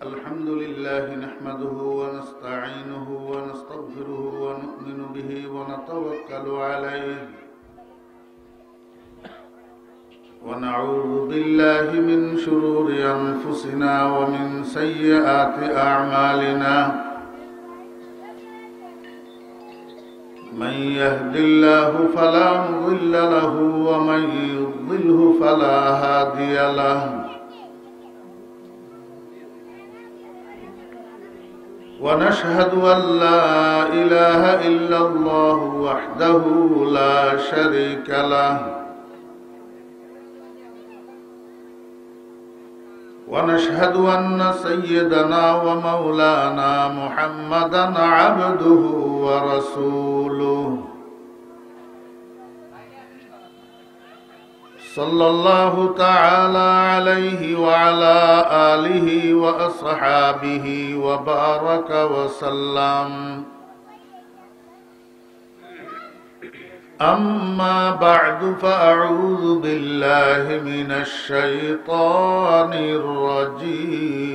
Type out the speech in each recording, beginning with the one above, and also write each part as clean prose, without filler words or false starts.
الحمد لله نحمده ونستعينه ونستغفره ونؤمن به ونتوكل عليه ونعوذ بالله من شرور أنفسنا ومن سيئات أعمالنا من يهد الله فلا مضل له ومن يضلله فلا هادي له ونشهد أن لا إله إلا الله وحده لا شريك له ونشهد أن سيدنا ومولانا محمدا عبده ورسوله صلى الله تعالى عليه وعلى آله وأصحابه وبارك وسلم أما بعد فأعوذ بالله من الشيطان الرجيم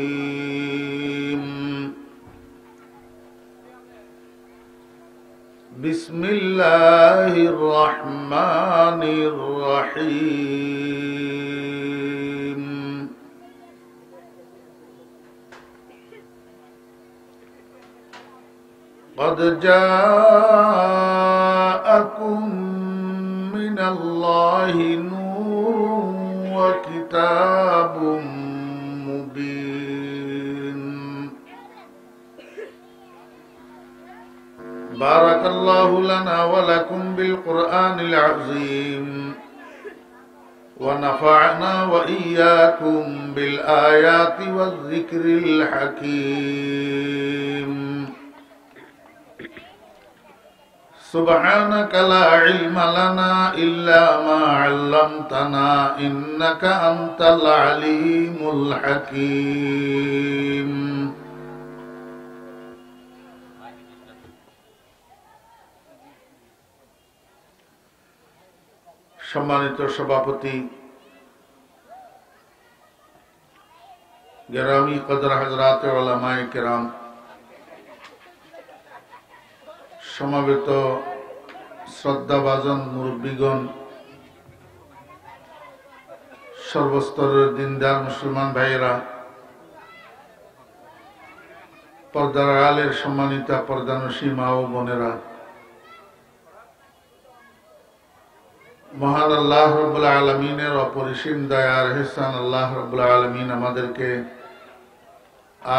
بسم الله الرحمن الرحيم قد جاءكم من الله نور وكتاب مبين بارك الله لنا ولكم بالقرآن العظيم ونفعنا وإياكم بالآيات والذكر الحكيم سبحانك لا علم لنا إلا ما علمتنا إنك أنت العليم الحكيم সম্মানিত সভাপতি গ্রামী কদর হযরত উলামায়ে কেরাম, সমাবেত শ্রদ্ধাভাজন মুরব্বীগণ, সর্বস্তরের দিনদার মুসলমান ভাইয়েরা, পর্দার আড়ালের সম্মানিতা পর্দানশী মা ও বোনেরা, মহান আল্লাহ রাব্বুল আলামিনের অপরিসীম দয়ার ইহসান আল্লাহ রাব্বুল আলামিন আমাদেরকে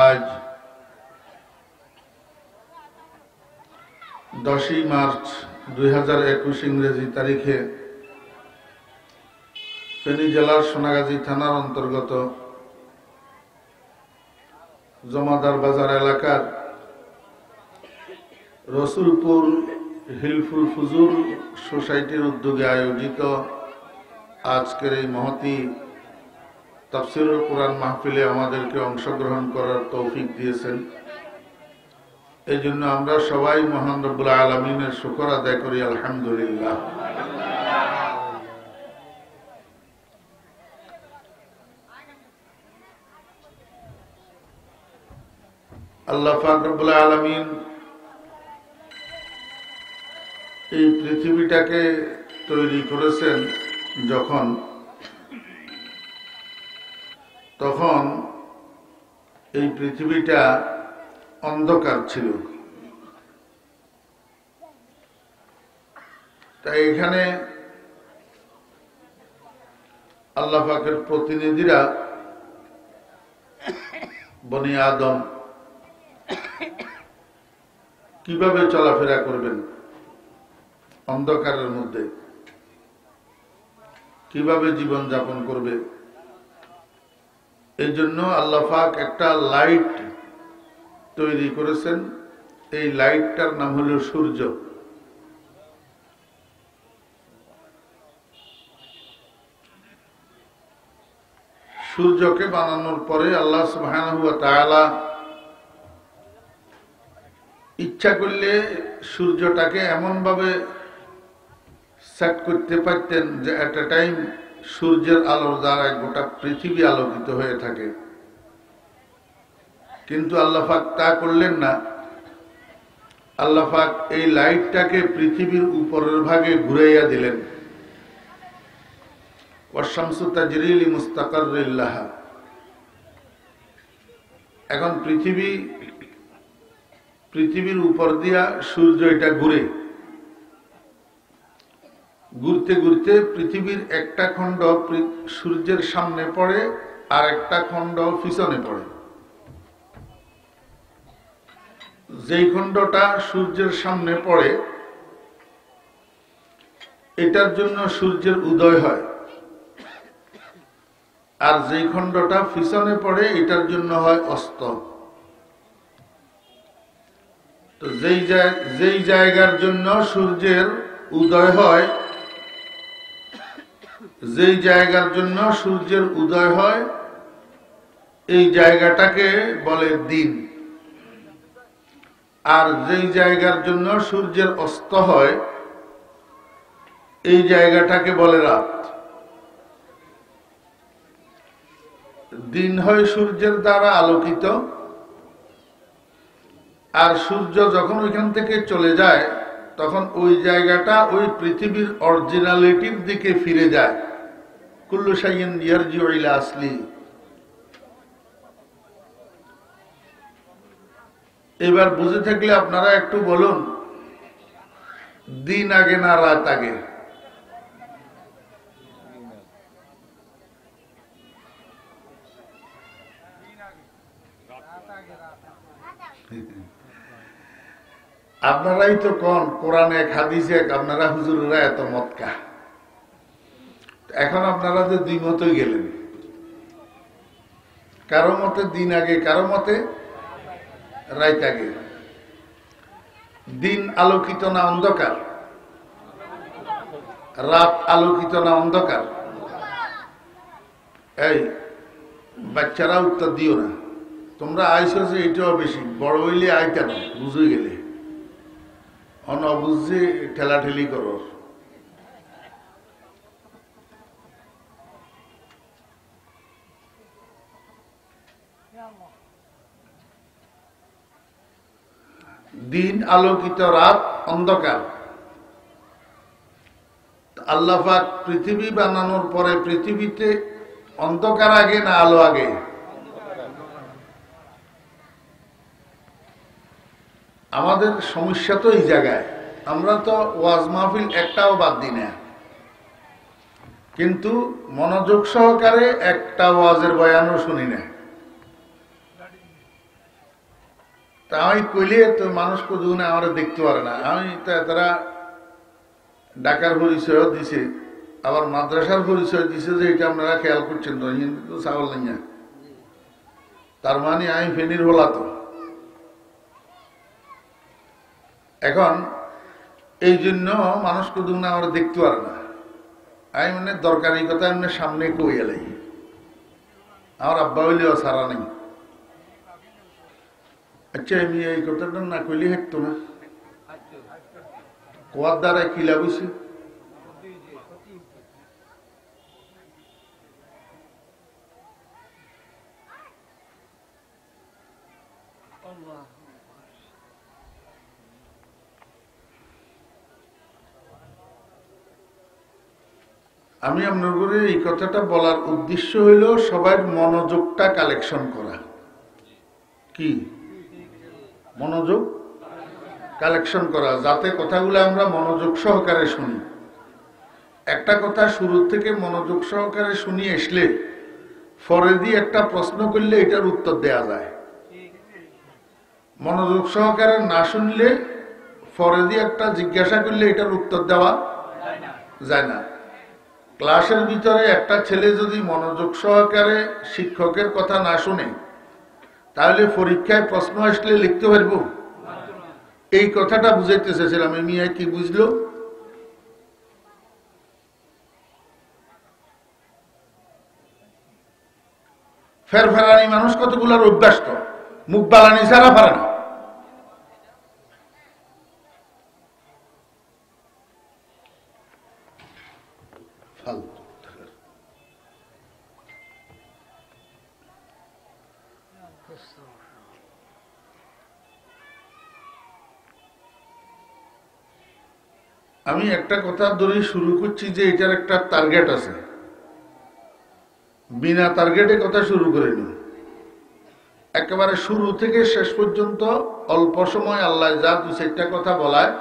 আজ 10 মার্চ 2021 ইংরেজি তারিখে ফেনী জেলার সোনাগাজী থানার অন্তর্গত জমাদার বাজার এলাকার রসুলপুর হিলফুল ফুজুল সোসাইটির উদ্যোগে আয়োজিত আজকের এই মহতী তাফসীরুল কুরআন মাহফিলে আমাদেরকে অংশগ্রহণ করার তৌফিক দিয়েছেন। এই জন্য আমরা সবাই মহান রব্বুল আলামিনের শুকর আদায় করি, আলহামদুলিল্লাহ। আল্লাহ পাক রব্বুল আলামিন এই পৃথিবীটাকে তৈরি করেছেন তখন এই পৃথিবীটা অন্ধকার ছিল। তাই এখানে আল্লাহ পাকের প্রতিনিধিরা বনি আদম কিভাবে চলাফেরা করবেন, অন্ধকারের মধ্যে কিভাবে জীবন যাপন করবে, এই জন্য আল্লাহ পাক একটা লাইট তৈরি করেছেন। এই লাইটটার নাম হলো সূর্য। সূর্যকে বানানোর পরে আল্লাহ সুবহানাহু ওয়া তাআলা ইচ্ছা করলে সূর্যটাকে এমন ভাবে সেট করতে পারতেন যে এট এ টাইম সূর্যের আলোর দ্বারা গোটা পৃথিবী আলোকিত হয়ে থাকে। কিন্তু আল্লাহ পাক তা করলেন না। আল্লাহ পাক এই লাইটটাকে পৃথিবীর উপরের ভাগে ঘুরাইয়া দিলেন। ওয়াশ-শামসু তাজরি লিমুস্তাকাররিন লাহা। এখন পৃথিবীর উপর দিয়া সূর্য এটা ঘুরে, ঘুরতে ঘুরতে পৃথিবীর একটা খণ্ড সূর্যের সামনে পড়ে আর একটা খণ্ড পিছনে পড়ে। যেই খণ্ডটা সূর্যের সামনে পড়ে এটার জন্য সূর্যের উদয় হয়, আর যেই খণ্ডটা পিছনে পড়ে এটার জন্য হয় অস্ত। তো যেই জায়গার জন্য সূর্যের উদয় হয়, যেই জায়গার জন্য সূর্যের উদয় হয় এই জায়গাটাকে বলে দিন, আর যেই জায়গার জন্য সূর্যের অস্ত হয় এই জায়গাটাকে বলে রাত। দিন হয় সূর্যের দ্বারা আলোকিত, আর সূর্য যখন ওইখান থেকে চলে যায় তখন ওই জায়গাটা ওই পৃথিবীর অরিজিনালিটির দিকে ফিরে যায়। কুল্লু শাইইন ইয়ারজিউ ইলা আসলি। এবার বুঝে থাকলে আপনারা একটু বলুন, দিন আগে না রাত আগে? আপনারাই তো কোন কোরআনে এক হাদিসে এক, আপনারা হুজুররা এত মতকা। এখন আপনারা যে দুই মতই গেলেন, কারো মতে দিন আগে, কারো মতে রাত আগে। দিন আলোকিত না অন্ধকার? রাত আলোকিত না অন্ধকার? এই বাচ্চারা উত্তর দিও না, তোমরা আইসো যে এটাও বেশি বড় হইলে আইতে না, বুঝে গেলে অনবুঝে ঠেলাঠেলি করো। দিন আলোকিত, রাত অন্ধকার। আল্লাহ পাক পৃথিবী বানানোর পরে পৃথিবীতে অন্ধকার আগে না আলো আগে? আমাদের সমস্যা তো এই জায়গায়, আমরা তো ওয়াজ মাহফিল একটাও বাদ দিই না, কিন্তু মনোযোগ সহকারে একটা ওয়াজের বয়ানও শুনি না। তা আমি কইলে তো মানুষ কোথাও আমার দেখতে পারে না। আমি তারা ঢাকার পরিচয় দিছে, আবার মাদ্রাসার পরিচয় দিছে যে এটা আপনারা খেয়াল করছেন তো, কিন্তু চাওয়াল নাই। তার মানে আমি ফেনীর হলা তো। এখন এই জন্য মানুষ কোথাও আমার দেখতে পারে না। আমি মানে দরকারি কথা এমনি সামনে কই এলাই, আমার আব্বা হইলেও সারা নেই। আচ্ছা, আমি এই কথাটা না কইলে হেঁটতো না, কোয়ার দ্বারা কি লাভ হয়েছে? আমি আপনার করে এই কথাটা বলার উদ্দেশ্য হইল সবার মনোযোগটা কালেকশন করা। কি মনোযোগ কালেকশন করা, যাতে কথাগুলো আমরা মনোযোগ সহকারে শুনি। একটা কথা শুরু থেকে মনোযোগ সহকারে শুনি আসলে পরে দিয়ে একটা প্রশ্ন করলে এটার উত্তর দেয়া যায়। মনোযোগ সহকারে না শুনলে পরে দিয়ে একটা জিজ্ঞাসা করলে এটার উত্তর দেওয়া যায় না। ক্লাসের ভিতরে একটা ছেলে যদি মনোযোগ সহকারে শিক্ষকের কথা না শুনে, তাহলে পরীক্ষায় প্রশ্ন আসলে লিখতে পারবো? এই কথাটা বুঝাইতে চেয়েছিলাম। মিয়া কি বুঝলো? ফেরফেরানি মানুষ কতগুলার অভ্যাস তো, মুখ বালানি ছাড়া পারে না। আমি একটা কথা ধরে শুরু করছি যে এটার একটা টার্গেট আছে, বিনা টার্গেটে কথা শুরু করিনি। একেবারে শুরু থেকে শেষ পর্যন্ত অল্প সময় আল্লাহ যা দু চারটা কথা বলায়,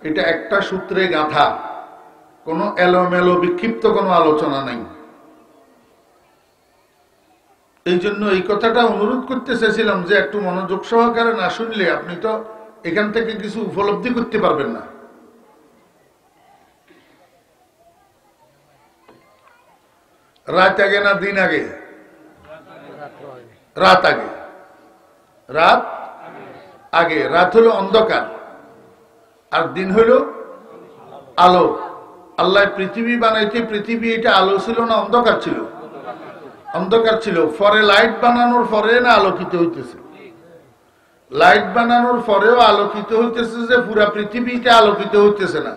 এটা একটা সূত্রে গাঁথা, কোনো এলোমেলো বিক্ষিপ্ত কোনো আলোচনা নাই। এই জন্য এই কথাটা অনুরোধ করতে চেয়েছিলাম যে একটু মনোযোগ সহকারে না শুনলে আপনি তো এখান থেকে কিছু উপলব্ধি করতে পারবেন না। রাত আগে না দিন আগে? রাত আগে। রাত আগে। রাত হলো অন্ধকার আর দিন হইল আলো। আল্লাহ পৃথিবী বানাইতে পৃথিবী এটা আলো ছিল না অন্ধকার ছিল? অন্ধকার ছিল। পরে লাইট বানানোর পরে না আলোকিত হইতেছে? লাইট বানানোর পরেও আলোকিত হইতেছে, যে পুরা পৃথিবীটা আলোকিত হইতেছে না।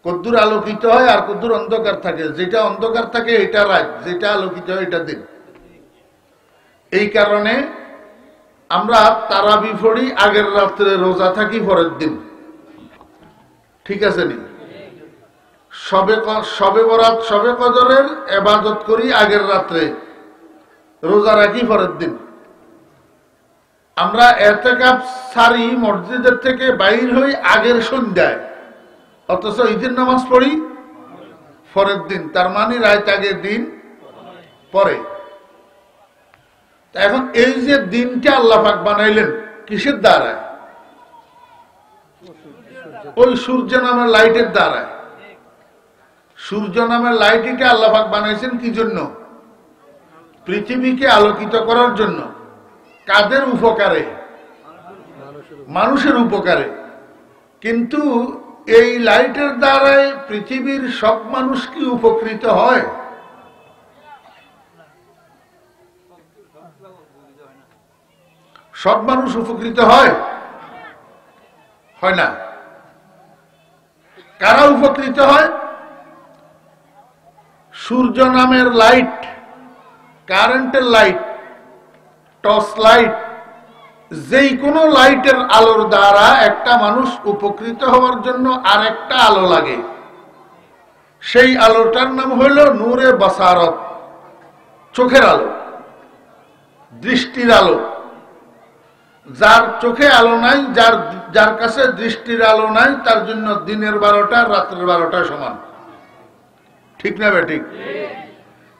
কদ্দুর আলোকিত হয় আর কদ্দুর অন্ধকার থাকে। যেটা অন্ধকার থাকে এটা রাত, যেটা আলোকিত হয় এটা দিন। এই কারণে আমরা তারাবি পড়ি আগের রাত্রে, রোজা থাকি পরের দিন। ঠিক আছে নি? সবে বরাত সবে কদরের ইবাদত করি আগের রাত্রে, রোজা রাখি পরের দিন। আমরা ইতিকাফ সারি মসজিদের থেকে বাইর হই আগের সন্ধ্যায়, অথচ ঈদের নামাজ পড়ি পরের দিন। তার মানে রাত আগে দিন পরে। এখন এই যে দিনটা আল্লাহ পাক বানাইলেন কিসের দ্বারায়? ওই সূর্য নামের লাইটের দ্বারায়। সূর্য নামের লাইট এটা আল্লাহ পাক বানাইছেন কি জন্য? পৃথিবীকে আলোকিত করার জন্য। কাদের উপকারে? মানুষের উপকারে। কিন্তু এই লাইটের দ্বারায় পৃথিবীর সব মানুষ কি উপকৃত হয়? সব মানুষ উপকৃত হয়? হয় না। কারা উপকৃত হয়? সূর্য নামের লাইট, কারেন্টের লাইট, টর্চ লাইট, যেই কোনো লাইটের আলোর দ্বারা একটা মানুষ উপকৃত হওয়ার জন্য আর একটা আলো লাগে। সেই আলোটার নাম হইল নূরে বাসারত, চোখের আলো, দৃষ্টির আলো। যার চোখে আলো নাই, যার কাছে দৃষ্টির আলো নাই, তার জন্য দিনের 12টা রাত্রের 12টা সমান। ঠিক না বেঠিক?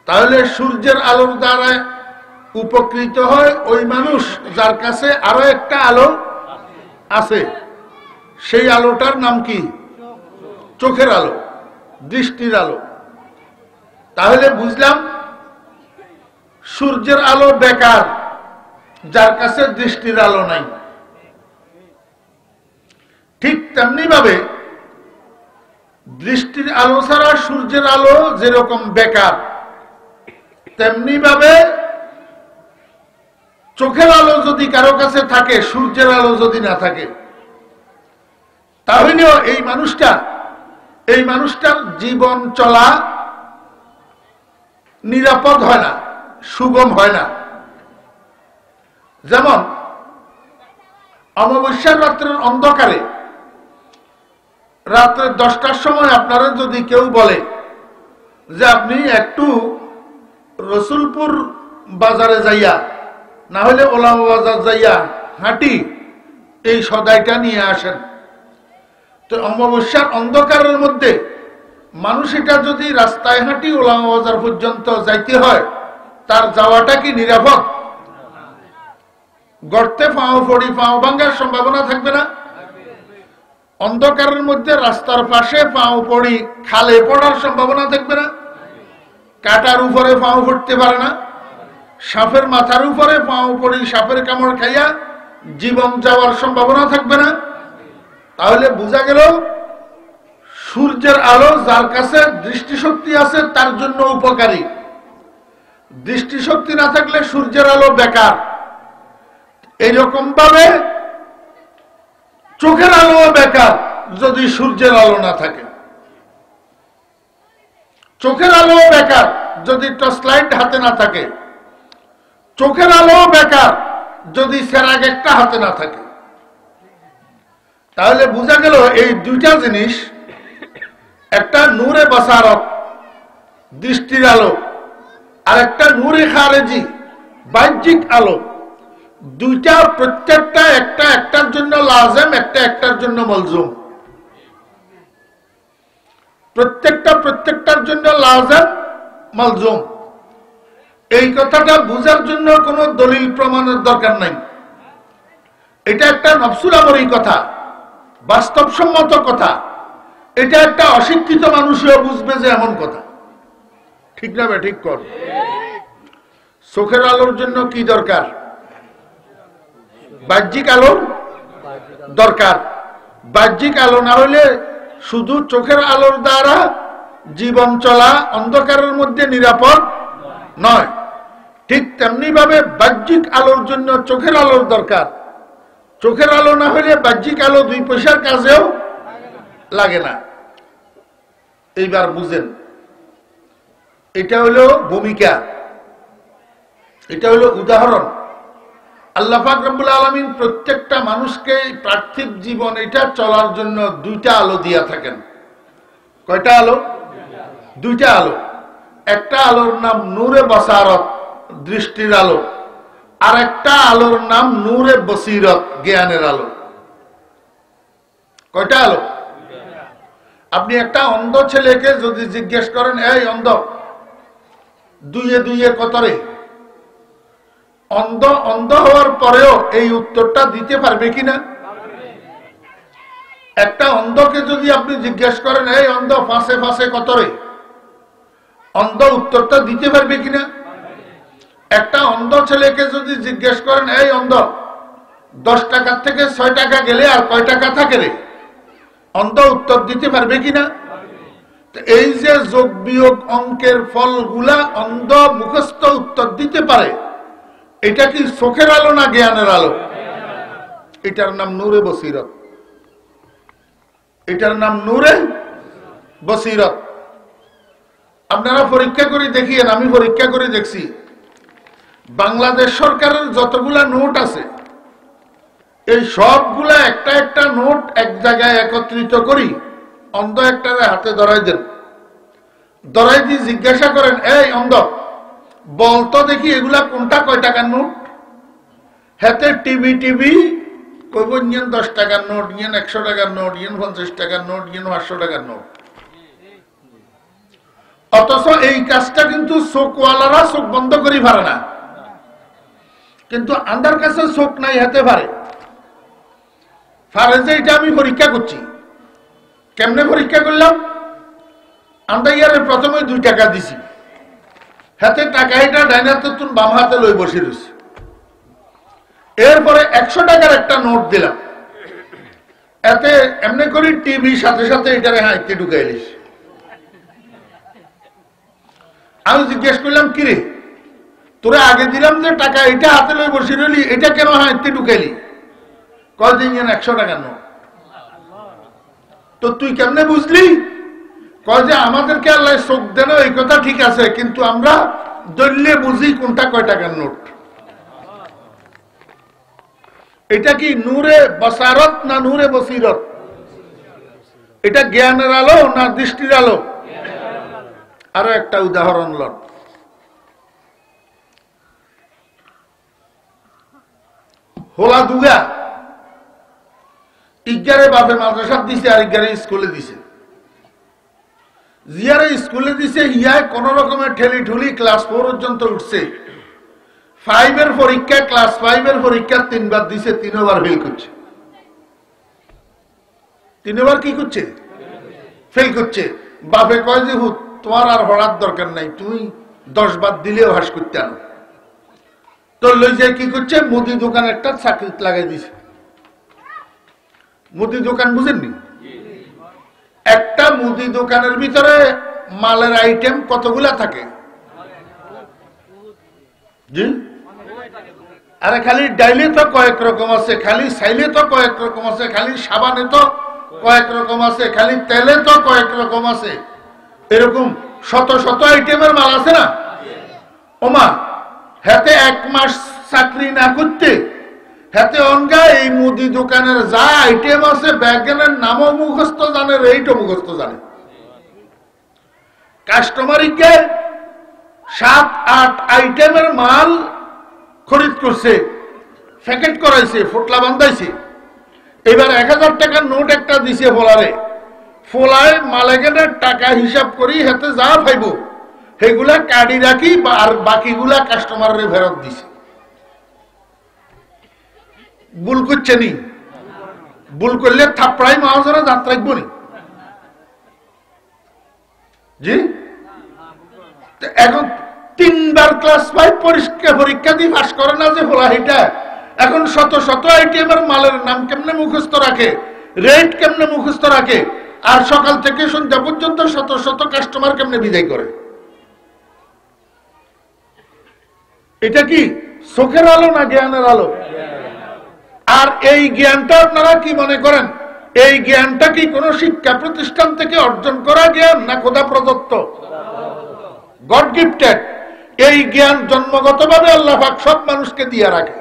তাহলে সূর্যের আলোর দ্বারা উপকৃত হয় ওই মানুষ যার কাছে আরো একটা আলো আছে। সেই আলোটার নাম কি? চোখের আলো, দৃষ্টির আলো। তাহলে বুঝলাম সূর্যের আলো বেকার যার কাছে দৃষ্টির আলো নাই। ঠিক তেমনি ভাবে দৃষ্টির আলো ছাড়া সূর্যের আলো যেরকম বেকার, তেমনি ভাবে চোখের আলো যদি কারো কাছে থাকে, সূর্যের আলো যদি না থাকে, তাহলেও এই মানুষটার জীবন চলা নিরাপদ হয় না, সুগম হয় না। যেমন অমাবস্যার রাত্রের অন্ধকারে, রাত্রে 10টার সময় আপনারা যদি কেউ বলে যে আপনি একটু রসুলপুর বাজারে যাইয়া, না হলে ওলামা বাজার যাইয়া হাঁটি এই সদাইটা নিয়ে আসেন, তো অমাবস্যার অন্ধকারের মধ্যে মানুষ এটা যদি রাস্তায় হাঁটি ওলামা বাজার পর্যন্ত যাইতে হয়, তার যাওয়াটা কি নিরাপদ? গর্তে পাও পড়ি, পাও ভাঙ্গার সম্ভাবনা থাকবে না? অন্ধকারের মধ্যে রাস্তার পাশে পাও পড়ি, খালে পড়ার সম্ভাবনা থাকবে না? কাটার উপরে পাও পড়তে পারে না? সাপের মাথার উপরে পাও পড়ি, সাপের কামড় খাইয়া জীবন যাওয়ার সম্ভাবনা থাকবে না? তাহলে বোঝা গেল সূর্যের আলো যার কাছে দৃষ্টিশক্তি আছে তার জন্য উপকারী। দৃষ্টিশক্তি না থাকলে সূর্যের আলো বেকার। এইরকম ভাবে চোখের আলো বেকার যদি সূর্যের আলো না থাকে। চোখের আলো বেকার যদি টর্চ লাইট হাতে না থাকে। চোখের আলো বেকার যদি সেরাগ একটা হাতে না থাকে। তাহলে বোঝা গেল এই দুইটা জিনিস একটা নূরে বাসারত দৃষ্টির আলো, আর একটা নূরে খারেজি বাহ্যিক আলো। দুইটা প্রত্যেকটা একটা একটার জন্য লাজেম, একটা একটার জন্য মলজুম। প্রত্যেকটার জন্য লাজেম মলজুম। এই কথাটা বুঝার জন্য কোনো দলিল প্রমাণের দরকার নাই। এটা একটা নফসুল আমরি কথা, বাস্তবসম্মত কথা। এটা একটা অশিক্ষিত মানুষও বুঝবে যে এমন কথা। ঠিক না বে ঠিক কর। চোখের আলোর জন্য কি দরকার? বাহ্যিক আলোর দরকার। বাহ্যিক আলো না হলে শুধু চোখের আলোর দ্বারা জীবন চলা অন্ধকারের মধ্যে নিরাপদ নয়। ঠিক তেমনি ভাবে বাহ্যিক আলোর জন্য চোখের আলোর দরকার। চোখের আলো না হলে বাহ্যিক আলো 2 পয়সার কাজেও লাগে না। এইবার বুঝেন, এটা হলো ভূমিকা, এটা হলো উদাহরণ। আল্লাহ পাক রব্বুল আলামিন প্রত্যেকটা মানুষকে পার্থিব জীবন এটা চলার জন্য 2টা আলো দিয়া থাকেন। কয়টা আলো? 2টা আলো। একটা আলোর নাম নূরে বাসারত, দৃষ্টির আলো, আর একটা আলোর নাম নূরে বসিরত, জ্ঞানের আলো। কয়টা আলো? আপনি একটা অন্ধ ছেলেকে যদি জিজ্ঞেস করেন, এই অন্ধ, 2 এ কত রে? অন্ধ হওয়ার পরেও এই উত্তরটা দিতে পারবে কিনা? একটা অন্ধকে যদি আপনি জিজ্ঞেস করেন, এই অন্ধ, 5 এ 5 কত রে? অন্ধ উত্তরটা দিতে পারবে কিনা? একটা অন্ধ ছেলেকে যদি জিজ্ঞেস করেন, এই অন্ধ, 10 টাকার থেকে 6 টাকা গেলে আর কয় টাকা থাকে রে? অন্ধ উত্তর দিতে পারবে কিনা? এই যে যোগ বিয়োগ অঙ্কের ফলগুলা অন্ধ মুখস্থ উত্তর দিতে পারে, এটা কি চোখের আলো না জ্ঞানের আলো? এটার নাম নূরে বসিরত। এটার নাম নূরে বসিরত। আপনারা পরীক্ষা করে দেখিয়েন, আমি পরীক্ষা করে দেখছি। বাংলাদেশ সরকারের যতগুলা নোট আছে, এই সবগুলা একটা একটা নোট এক জায়গায় একত্রিত করি, অন্ধ একটারে হাতে ধরাই দেন। ধরাই দিয়ে জিজ্ঞাসা করেন, এই অন্ধ, বলতো দেখি এগুলা কোনটা কয় টাকার নোট? হাতে টিভি কইব, ইয়েন 10 টাকার নোট, ইয়েন 100 টাকার নোট, ইয়েন 50 টাকার নোট, ইয়েন 500 টাকার নোট। অথচ এই কাজটা কিন্তু চোখওয়ালারা চোখ বন্ধ করি পারে না, কিন্তু আন্ধার কাছে চোখ নাই, হাতে পারে। যে এটা আমি পরীক্ষা করছি। কেমনে পরীক্ষা করলাম? আমরা ইয়ারে প্রথমে 2 টাকা দিছি, হাতে টাকা এটা ডাইন হাতে তুন বাম হাতে লই বসে রয়েছে। এরপরে 100 টাকার একটা নোট দিলাম, এতে এমনি করি টিভি সাথে সাথে এটারে হাঁটতে ঢুকাইলিস। আমি জিজ্ঞেস করলাম, কিরে তোরা আগে দিলাম যে টাকা, এটা হাতে লই বসে রইলি, এটা কেন হাঁটতে ঢুকাইলি? কয়দিন 100 টাকার নোট। তো তুই কেমনে বুঝলি? কয় যে আমাদেরকে আল্লাহ চোখ দেন, এই কথা ঠিক আছে, কিন্তু আমরা দলিলে বুঝি কোনটা কয় টাকার নোট। এটা কি নূরে বাসারত না নূরে বসিরত? এটা জ্ঞানের আলো না দৃষ্টির আলো? আরো একটা উদাহরণ লন। হোলা দুগা ইগারে বাপে মাদ্রাসা দিছে, আর ইগারে স্কুলে দিছে। জিয়ারে স্কুলে দিছে, ইয়ায় কোন রকমের ঠেলি ঠুলি ক্লাস 4 পর্যন্ত উঠছে। 5 এর পরীক্ষা, ক্লাস 5 এর পরীক্ষা 3 বার দিছে, 3 বার ফেল করছে। 3 বার কি করছে? ফেল করছে। বাপে কয় যে তোমার আর পড়ার দরকার নাই, তুমি 10 বার দিলেও হাস করতে আনো। তো লই যায় কি করছে, মুদি দোকান একটা চাকরি লাগাই দিছে। মুদি দোকান বুঝেননি? একটা মুদি দোকানের ভিতরে মালের আইটেম কতগুলা থাকে? জি, আরে খালি ডাইলে তো কয়েক রকম আছে, খালি সাইলে তো কয়েক রকম আছে, খালি সাবানে তো কয়েক রকম আছে, খালি তেলে তো কয়েক রকম আছে। এরকম শত শত আইটেমের মাল আছে না? ওমা, হাতে 1 মাস চাকরি না করতে হাতে অনগা এই মুদি দোকানের যা আইটেম আছে, ব্যাগেনের নামও মুখস্থ জানে, এইটা মুখস্থ জানে। কাস্টমারকে 7-8 আইটেমের মাল খরিদ করছে, প্যাকেট করাইছে, ফোটলা বান্ধাইছে। এবার 1000 টাকার নোট একটা দিছে ফোলারে, ফোলায় মালেকের টাকা হিসাব করি হাতে যা পাইব সেগুলা কাটি রাখি, আর বাকিগুলা কাস্টমারের ফেরত দিছে। ভুল করছে নি? ভুল করলে থাপড়াই মহাজনে দাঁত রাখবো নি? জি, এখন 3বার ক্লাস 5 পরীক্ষা দিয়ে পাস করে না যে ফোলা এটা, এখন শত শত আইটেমের মালের নাম কেমনে মুখস্থ রাখে, রেট কেমনে মুখস্থ রাখে, আর সকাল থেকে সন্ধ্যা পর্যন্ত শত শত কাস্টমার কেমনে বিদায় করে। এটা কি চোখের আলো না জ্ঞানের আলো? আর এই জ্ঞানটা আপনারা কি মনে করেন, এই জ্ঞানটা কি কোন শিক্ষা প্রতিষ্ঠান থেকে অর্জন করা জ্ঞান না খোদা প্রদত্ত, গড গিফটেড? এই জ্ঞান জন্মগতভাবে আল্লাহ পাক সব মানুষকে দিয়ে রাখে।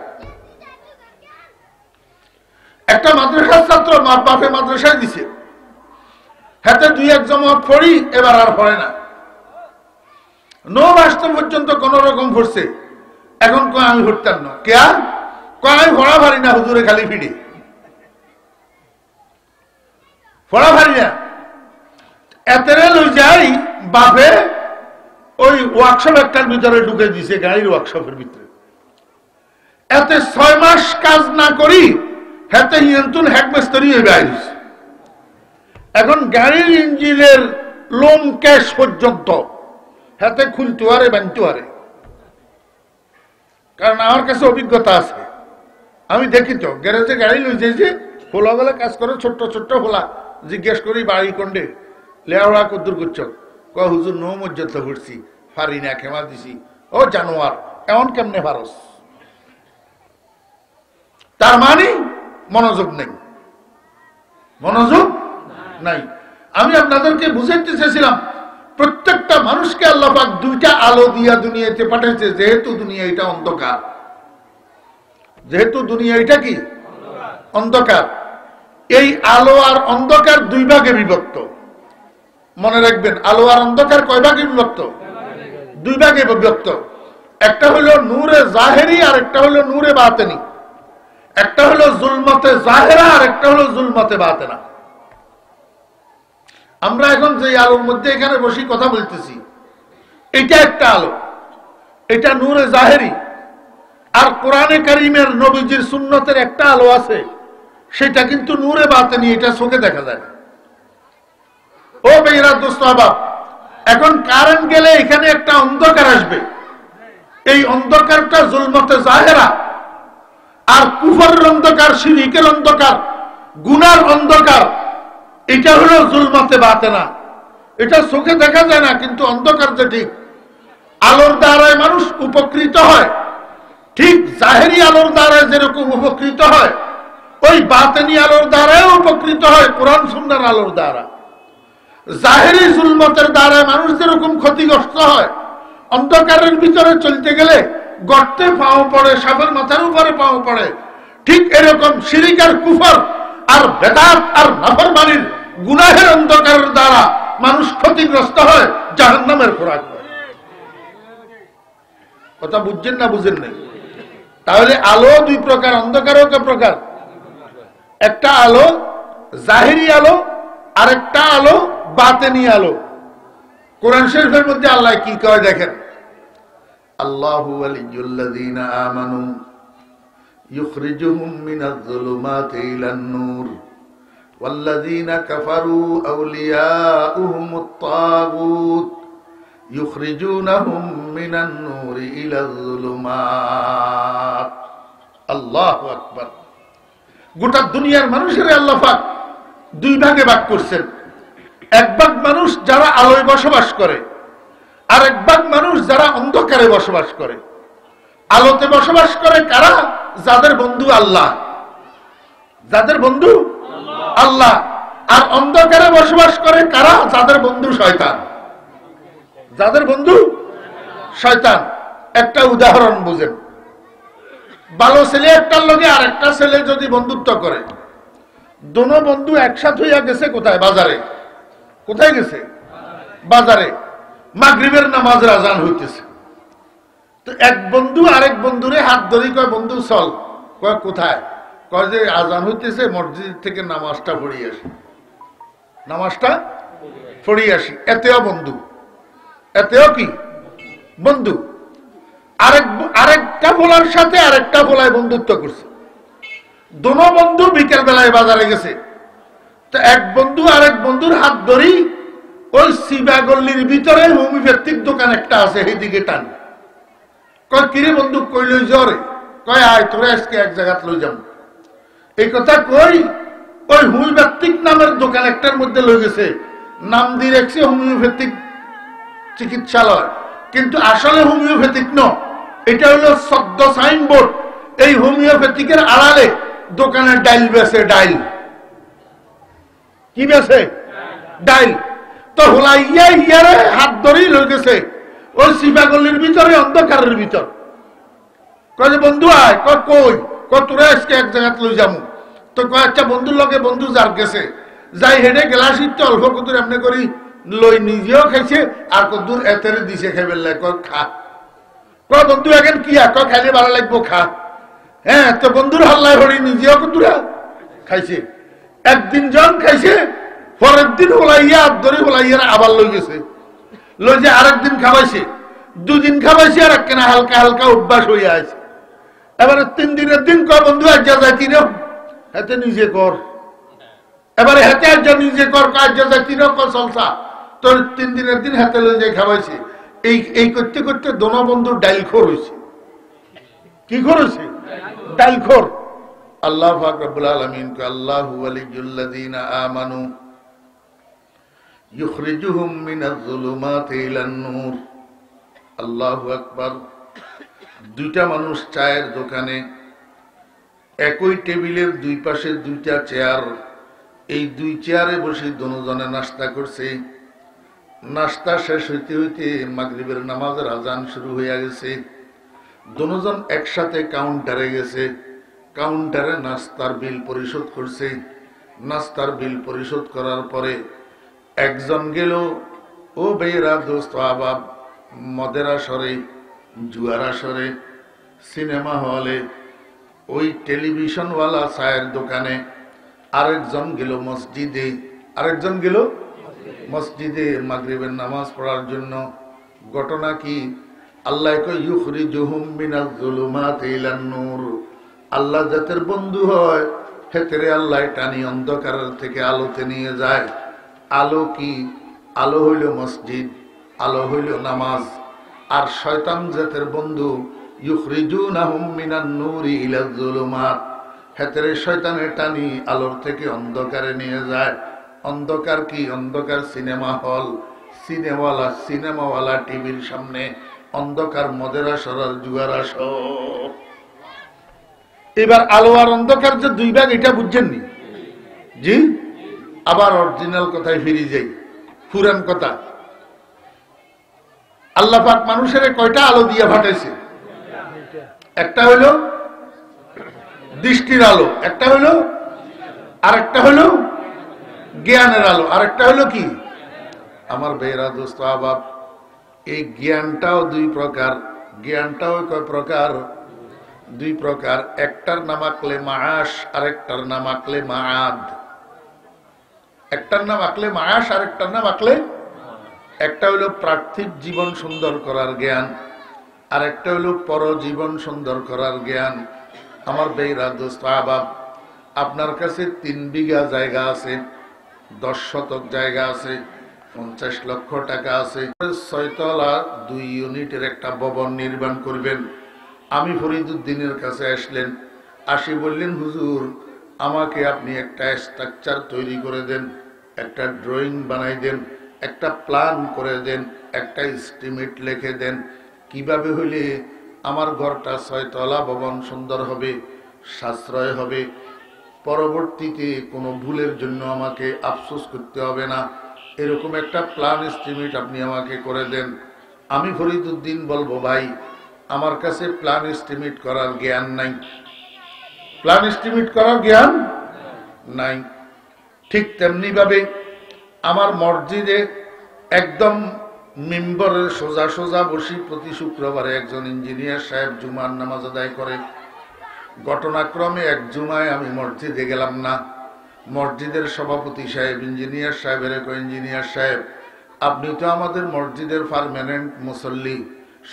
একটা মাদ্রাসার ছাত্র মা বাপে মাদ্রাসায় দিছে, হাতে 2-1 জমাত পড়ি, এবার আর পড়ে না। 9 মাস পর্যন্ত কোন রকম পড়ছে, এখন কয় আমি পড়তাম না। কে কয় আমি পড়া পারি না, হুজুরে খালি ফিরে পড়া পারি না। এতেরে লই যাই বাপে ওই ওয়ার্কশপ একটার ভিতরে ঢুকে দিছে, গাড়ির ওয়ার্কশপের ভিতরে। এতে 6 মাস কাজ না করি হাতে হিয়ন্তুন হেডমাস্টারই হয়ে বাইরে। এখন গাড়ির ইঞ্জিনের লোম ক্যাশ পর্যন্ত হাতে খুলতে পারে, বানতে পারে, কারণ আমার কাছে অভিজ্ঞতা আছে। আমি দেখি তো গ্যারেজে গাড়ি লই যাইছে, ফোলা বেলা কাজ করে, ছোট্ট ছোট্ট ফোলা। জিজ্ঞেস করি বাড়ি কন্ডে লেওয়া কদ্দুর করছ, ক হুজুর নো মর্যাদা করছি, ফারি না, খেমা দিছি। ও জানোয়ার, এমন কেমনে ফারস? তার মানে মনোযোগ নেই, মনোযোগ নাই। আমি আপনাদেরকে বুঝাইতে চেয়েছিলাম, প্রত্যেকটা মানুষকে আল্লাহ পাক 2টা আলো দিয়া দুনিয়াতে পাঠাইছে। যেহেতু দুনিয়া এটা অন্ধকার, যেহেতু দুনিয়া এটা কি অন্ধকার, এই আলো আর অন্ধকার 2 ভাগে বিভক্ত। মনে রাখবেন, আলো আর অন্ধকার কয় ভাগে বিভক্ত? 2 ভাগে বিভক্ত। একটা হলো নূরে জাহেরি আর একটা হলো নূরে বাতেনি। একটা হলো জুলমতে জাহেরা আর একটা হলো জুলমতে বাতেনা। আমরা এখন যে আলোর মধ্যে এখানে বসে কথা বলতেছি, এটা একটা আলো, এটা নূরে জাহেরি। আর কোরআনে কারীমের নবীজির সুন্নতের একটা আলো আছে, সেটা কিন্তু নূরে বাতেনি, এটা চোখে দেখা যায়। ও বেইরা দোস্ত আহবাব, এখন কারেন্ট গেলে এখানে একটা অন্ধকার আসবে। এই অন্ধকারটা জুলমতে জাহেরা, আর কুফরের অন্ধকার, শিরকের অন্ধকার, গুনার অন্ধকার, এটা হলো জুলমতে বাতেনা। এটা চোখে দেখা যায় না, কিন্তু অন্ধকার যে ঠিক আলোর দ্বারায় মানুষ উপকৃত হয়, ঠিক জাহেরি আলোর দ্বারায় যেরকম উপকৃত হয়, ওই বাতেনি আলোর দ্বারায় উপকৃত হয় কোরআন সুন্নাহর আলোর দ্বারা। জাহেরি জুলমতের দ্বারায় মানুষ যেরকম ক্ষতিগ্রস্ত হয়, অন্ধকারের ভিতরে চলতে গেলে গর্তে পাও পড়ে, সাপের মাথার উপরে পাও পড়ে, ঠিক এরকম শিরিক আর কুফর আর বেদাত আর নাফরমানির গুনাহের অন্ধকারের দ্বারা মানুষ ক্ষতিগ্রস্ত হয়, জাহান্নামের খোরাক হয়। কথা বুঝছেন না বুঝেন নাই? তাহলে আলো 2 প্রকার, অন্ধকারও ক প্রকার? একটা আলো জাহেরি আলো, আর একটা আলো বাতেনি আলো। কোরআন শরীফের মধ্যে আল্লাহ কি কয় দেখেন, আল্লাহু ওয়ালিয়ুল্লাযীনা আমানু ইখরিজুহুম মিনাজ-যুলুমাতি ইলান-নূর ওয়াল্লাযীনা কাফারু আউলিয়াউহুমুত-তাগুত ইখরিজুনাহুম মিনান-নূরি ইলাজ-যুলুমাত। আল্লাহু আকবার। গোটা দুনিয়ার মানুষের আল্লাহ পাক 2 ভাগে ভাগ করছেন। এক ভাগ মানুষ যারা আলোয় বসবাস করে, আর এক ভাগ মানুষ যারা অন্ধকারে বসবাস করে। আলোতে বসবাস করে কারা? যাদের বন্ধু আল্লাহ, যাদের বন্ধু আল্লাহ। আর অন্ধকারে বসবাস করে কারা? যাদের বন্ধু শয়তান, যাদের বন্ধু শয়তান। একটা উদাহরণ বুঝেন, ভালো ছেলে একটার লগে আর একটা ছেলে যদি বন্ধুত্ব করে, দোনো বন্ধু একসাথে হইয়া গেছে কোথায়? বাজারে। কোথায় গেছে? বাজারে। মাগরিবের নামাজের আজান হইতেছে। তো এক বন্ধু আরেক বন্ধুরে হাত ধরি, কয় বন্ধু চল। কয় কোথায়? কয় যে আজান হইতেছে, মসজিদ থেকে নামাজটা পড়িয়ে আসি, নামাজটা পড়িয়ে আসি। এতেও বন্ধু, এতেও কি বন্ধু। আরেকটা বলার সাথে আরেকটা বলায় বন্ধুত্ব করছে। দোনো বন্ধু বিকেল বেলায় বাজারে গেছে। তো এক বন্ধু আরেক বন্ধুর হাত ধরি, ওই সিবাগল্লির ভিতরে হোমিওপ্যাথিক দোকান একটা আছে, সেইদিকে টান। কয় কিরে বন্ধু, কই লই জ্বরে? কয় আয় তোরে আজকে এক জায়গা লই যাম। এই কথা কই ওই হোমিওপ্যাথিক নামের দোকান একটার মধ্যে লই গেছে। নাম দিয়ে রাখছে হোমিওপ্যাথিক চিকিৎসালয়, কিন্তু আসলে হোমিওপ্যাথিক ন, এটা হলো সদ্য সাইনবোর্ড। এই হোমিওপ্যাথিকের আড়ালে দোকানে ডাইল বেছে, ডাইল কি বেছে? ডাইল। তো হোলাইয়া ইয়ারে হাত ধরেই লই গেছে ওই সিবাগল্লির ভিতরে, অন্ধকারের ভিতর। কয় বন্ধু আয়। কই? তোরা আজকে এক জায়গায় লই যাবো। তো কয়েকটা বন্ধুর লগে বন্ধু যার গেছে, যাই হেঁটে গেলাস একটু অল্প কদূর এমনি করি লই, নিজেও খাইছে আর কদূর এতেরে দিছে খাইবে। কয় খা। কয় বন্ধু এখন কি কয় খাইলে ভালো লাগবো, খা। হ্যাঁ, তো বন্ধুর হাল্লায় হরি নিজেও কদূরা খাইছে। একদিন জন খাইছে, পরের দিন হোলাইয়া হাত ধরে হোলাইয়া আবার লই গেছে। লই যে আরেকদিন খাওয়াইছে, দুদিন খাওয়াইছে, আর একখানা হালকা হালকা অভ্যাস হইয়া আছে। এবারে 3 দিনের দিন কয় বন্ধু আজ যাইতি রে, হাতে নিজে কর। এবারে হাতে আজ নিজে কর, কাজ যাইতি রে, চলসা। তোর 3 দিনের দিন হাতে লই যাই খাওয়াইছে। এই করতে করতে দোনো বন্ধু ডাইল খোর হয়েছে। কি করেছে? ডাইল খোর। আল্লাহ পাক রব্বুল আলামিন কে আল্লাহু ওয়ালিয়ুল্লাযিনা আমানু ইখরিজুহুম মিনাজ যুলুমাতি ইলান নূর। আল্লাহু আকবার। দুইটা মানুষ চায়ের দোকানে, একই টেবিলের দুই পাশে দুইটা চেয়ার, এই দুই চেয়ারে বসে দুজনে নাস্তা করছে। নাস্তা শেষ হইতে হইতে মাগরিবের নামাজের আজান শুরু হইয়া গেছে। দুজন একসাথে কাউন্টারে গেছে, কাউন্টারে নাস্তার বিল পরিশোধ করছে। নাস্তার বিল পরিশোধ করার পরে একজন গেল, ও বেরা দোস্ত আবাব, মদের আসরে, জুয়ার আসরে, সিনেমা হলে, ওই টেলিভিশনওয়ালা চায়ের দোকানে। আরেকজন গেল মসজিদে, আরেকজন গেল মসজিদে মাগরিবের নামাজ পড়ার জন্য। ঘটনা কি? আল্লাহ কয় ইখরিজুহুম মিনাজ যুলুমাতি ইলান নূর। আল্লাহ যাদের বন্ধু হয় হেতেরে আল্লাহ টানি অন্ধকারের থেকে আলোতে নিয়ে যায়। আলো কি? আলো হইল মসজিদ, আলো হইল নামাজ। আর শয়তান জাতের বন্ধু, ইখরিজুনাহুম মিনান নূরি ইলাজ যুলুমাত। হেতেরে শয়তানের টানি আলোর থেকে অন্ধকারে নিয়ে যায়। অন্ধকার কি? অন্ধকার সিনেমা হল, সিনেমাওয়ালা টিভির সামনে, অন্ধকার মদের আসর আর জুয়ার আসর। এবার আলো আর অন্ধকার যে দুই ভাগ, এটা বুঝছেননি? জি। আবার অরিজিনাল কথায় ফিরে যাই, পুরান কথা। আল্লাহ পাক মানুষের কয়টা আলো দিয়ে ফাটাইছে? একটা হইল দৃষ্টির আলো, একটা হইল, আরেকটা হইল জ্ঞানের আলো, আরেকটা হইল কি? আমার বেরা দোস্ত আবাব, এই জ্ঞানটাও দুই প্রকার। জ্ঞানটাও কয় প্রকার? 2 প্রকার। একটার নাম আকলে মাআশ, আরেকটার নাম আকলে মাআদ। একটার নাম আকলে মাআশ, আরেকটার নাম আকলে। একটা হলো পার্থিব জীবন সুন্দর করার জ্ঞান, আরেকটা হলো পরজীবন সুন্দর করার জ্ঞান। আমার বেরা দোস্ত আবাব, আপনার কাছে 3 বিঘা জায়গা আছে, 10 শতক জায়গা আছে, 50 লক্ষ টাকা আছে, 6 তলা 2 ইউনিটের একটা ভবন নির্মাণ করবেন। আমি ফরিদুদ্দিনের কাছে আসলেন, আসি বললেন, হুজুর আমাকে আপনি একটা স্ট্রাকচার তৈরি করে দেন, একটা ড্রয়িং বানাই দেন, একটা প্ল্যান করে দেন, একটা এস্টিমেট লিখে দেন, কিভাবে হইলে আমার ঘরটা 6 তলা ভবন সুন্দর হবে, সাশ্রয় হবে, পরবর্তীতে কোনো ভুলের জন্য আমাকে আফসোস করতে হবে না, এরকম একটা প্ল্যান এস্টিমেট আপনি আমাকে করে দেন। আমি ফরিদুদ্দিন বলবো, ভাই আমার কাছে প্ল্যান এস্টিমেট করার জ্ঞান নাই, প্ল্যান এস্টিমেট করার জ্ঞান নাই। ঠিক তেমনি ভাবে আমার মসজিদে একদম মিম্বরের সোজা সোজা বসি প্রতি শুক্রবারে একজন ইঞ্জিনিয়ার সাহেব জুমার নামাজ আদায় করে। ঘটনাক্রমে এক জুমায় আমি মসজিদে গেলাম না। মসজিদের সভাপতি সাহেব ইঞ্জিনিয়ার সাহেবের ইঞ্জিনিয়ার সাহেব, আপনি তো আমাদের মসজিদের পার্মানেন্ট মুসল্লি,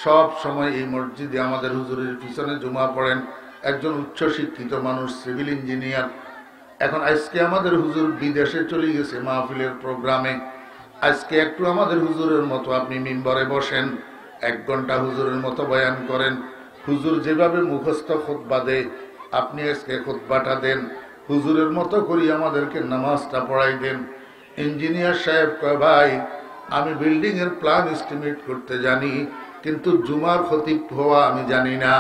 সব সময় এই মসজিদে আমাদের হুজুরের পিছনে জুমা পড়েন, একজন উচ্চ শিক্ষিত মানুষ, সিভিল ইঞ্জিনিয়ার। এখন আজকে আমাদের হুজুর বিদেশে চলে গেছে মাহফিলের প্রোগ্রামে, আজকে একটু আমাদের হুজুরের মতো আপনি মিম্বরে বসেন, 1 ঘন্টা হুজুরের মতো বয়ান করেন। হুজুর যেভাবে মুখস্থ খুতবা দেয় আপনি আজকে খুতবাটা দেন, হুজুরের মতো করি আমাদেরকে নামাজটা পড়াই দেন। ইঞ্জিনিয়ার সাহেব কয়, ভাই আমি বিল্ডিং এর প্ল্যান এস্টিমেট করতে জানি, কিন্তু জুমার খতিব হওয়া আমি জানি না।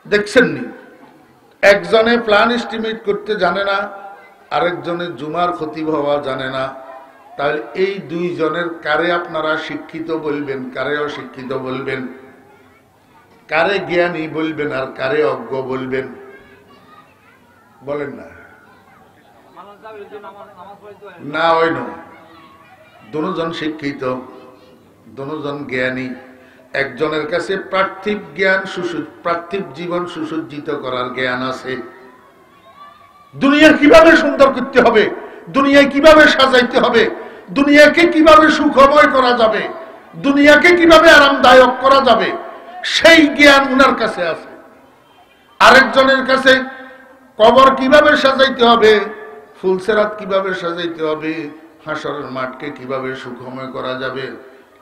দেখছেন নি, একজনে প্ল্যান এস্টিমেট করতে জানে না, আরেকজনে জুমার খতিব হওয়া জানে না। তাহলে এই 2 জনের কারে আপনারা শিক্ষিত বলবেন, কারে অশিক্ষিত বলবেন, কারে জ্ঞানী বলবেন আর কারে অজ্ঞ বলবেন? বলেন না। না ওই নয়, দুজন শিক্ষিত, দুজন জ্ঞানী। একজনের কাছে পার্থিব জ্ঞান, পার্থিব জীবন সুসজ্জিত করার জ্ঞান আছে, দুনিয়া কিভাবে সুন্দর করতে হবে, দুনিয়ায় কিভাবে সাজাইতে হবে, দুনিয়াকে কিভাবে সুখময় করা যাবে, দুনিয়াকে কিভাবে আরামদায়ক করা যাবে, সেই জ্ঞান উনার কাছে আছে। আরেকজনের কাছে কবর কিভাবে সাজাইতে হবে, ফুলসেরাত কিভাবে সাজাইতে হবে, হাসরের মাঠকে কিভাবে সুখময় করা যাবে,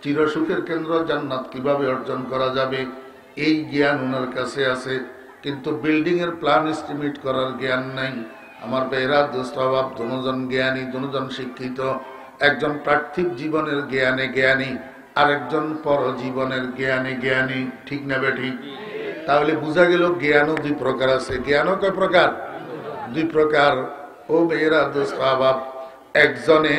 চিরসুখের কেন্দ্র জান্নাত কিভাবে অর্জন করা যাবে, এই জ্ঞান উনার কাছে আছে। কিন্তু বিল্ডিং এর প্ল্যান এস্টিমেট করার জ্ঞান নাই। আমার বেহরা দুস্বভাব, দুজন জ্ঞানী, দুজন শিক্ষিত। একজন পার্থিব জীবনের জ্ঞানে জ্ঞানী, আরেকজন পরজীবনের জ্ঞানে জ্ঞানী। ঠিক না বেঠিক? তাহলে বোঝা গেল জ্ঞানও 2 প্রকার আছে। জ্ঞানও কয় প্রকার? 2 প্রকার। ও বেহরা দুস্বভাব, একজনে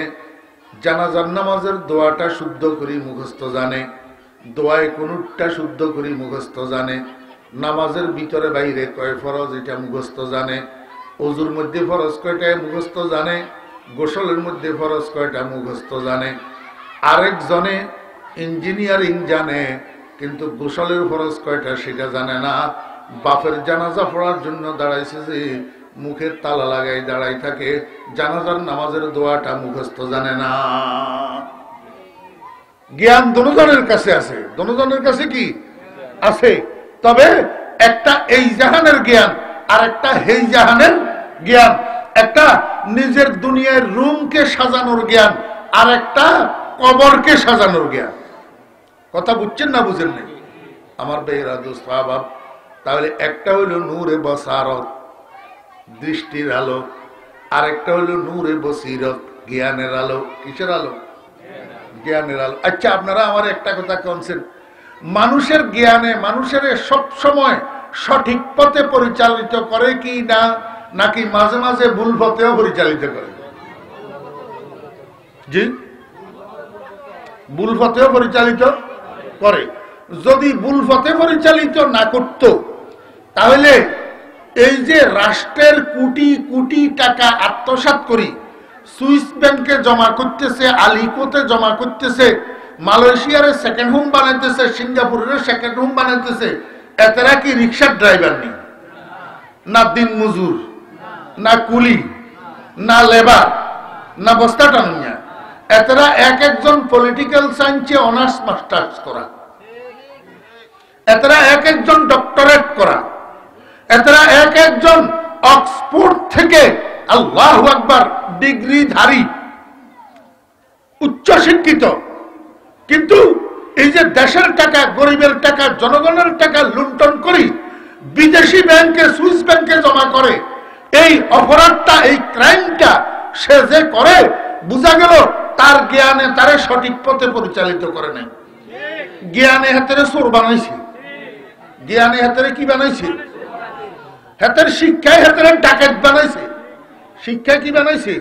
জানাজার নামাজের দোয়াটা শুদ্ধ করে মুখস্থ জানে, দোয়ায় কুনুতটা শুদ্ধ করে মুখস্থ জানে, নামাজের ভিতরে বাইরে কয় ফরজ এটা মুখস্থ জানে, ওজুর মধ্যে ফরজ কয়টা মুখস্থ জানে, গোসলের মধ্যে ফরজ কয়টা মুখস্থ জানে। আরেকজনে ইঞ্জিনিয়ারিং জানে, কিন্তু গোসলের ফরজ কয়টা সেটা জানে না। বাপের জানাজা পড়ার জন্য দাঁড়াইছে যে মুখের তালা লাগাই দাঁড়াই থাকে, জানাজার নামাজের দোয়াটা মুখস্থ জানে না। জ্ঞান দুজনের কাছে আছে, দুজনের কাছে কি আছে? তবে একটা এই জাহানের জ্ঞান আর একটা হেই জাহানের জ্ঞান, একটা নিজের দুনিয়ার রুমকে সাজানোর জ্ঞান আর একটা কবরকে সাজানোর জ্ঞান। কথা বুঝছেন না বুঝেন না আমার বেহরা দুস্বভাব? তাহলে একটা হইল নূরে বসারত, দৃষ্টির আলো, আর একটা হইল নূরে বসিরত, জ্ঞানের আলো। কিসের আলো? জ্ঞানের আলো। আচ্ছা আপনারা আমার একটা কথা কনছেন, মানুষের জ্ঞানে মানুষের সব সময় সঠিক পথে পরিচালিত করে কি না, নাকি মাঝে মাঝে ভুল পথেও পরিচালিত করে? জি, ভুল পথেও পরিচালিত করে। যদি ভুল পথে পরিচালিত না করত, তাহলে এই যে রাষ্ট্রের কোটি কোটি টাকা আত্মসাৎ করি সুইস ব্যাংকে জমা করতেছে, আলিকোতে জমা করতেছে, মালয়েশিয়ার সেকেন্ড হোম বানাইতেছে, সিঙ্গাপুরের সেকেন্ড হোম বানাইতেছে, এতরা কি রিক্সার ড্রাইভার নেই, না দিন মজুর, না কুলি, না লেবার, না বস্তা টানুনিয়া? এতরা এক একজন পলিটিক্যাল সায়েন্সে অনার্স মাস্টার্স করা, এতরা এক একজন ডক্টরেট করা, এতরা এক একজন অক্সফোর্ড থেকে আল্লাহু আকবার ডিগ্রিধারী উচ্চ শিক্ষিত। কিন্তু এই যে দেশের টাকা, গরিবের টাকা, জনগণের টাকা লুণ্ঠন করি বিদেশি ব্যাংকে, সুইস ব্যাংকে জমা করে, এই অপরাধটা, এই ক্রাইমটা সে যে করে, বোঝা গেল তার জ্ঞানে তারে সঠিক পথে পরিচালিত করে নাই। জ্ঞানে হাতের চোর বানাইছে, জ্ঞানে হাতের কি বানাইছে? হাতের শিক্ষায় হাতের ডাকাত বানাইছে। শিক্ষা কি বানাইছে?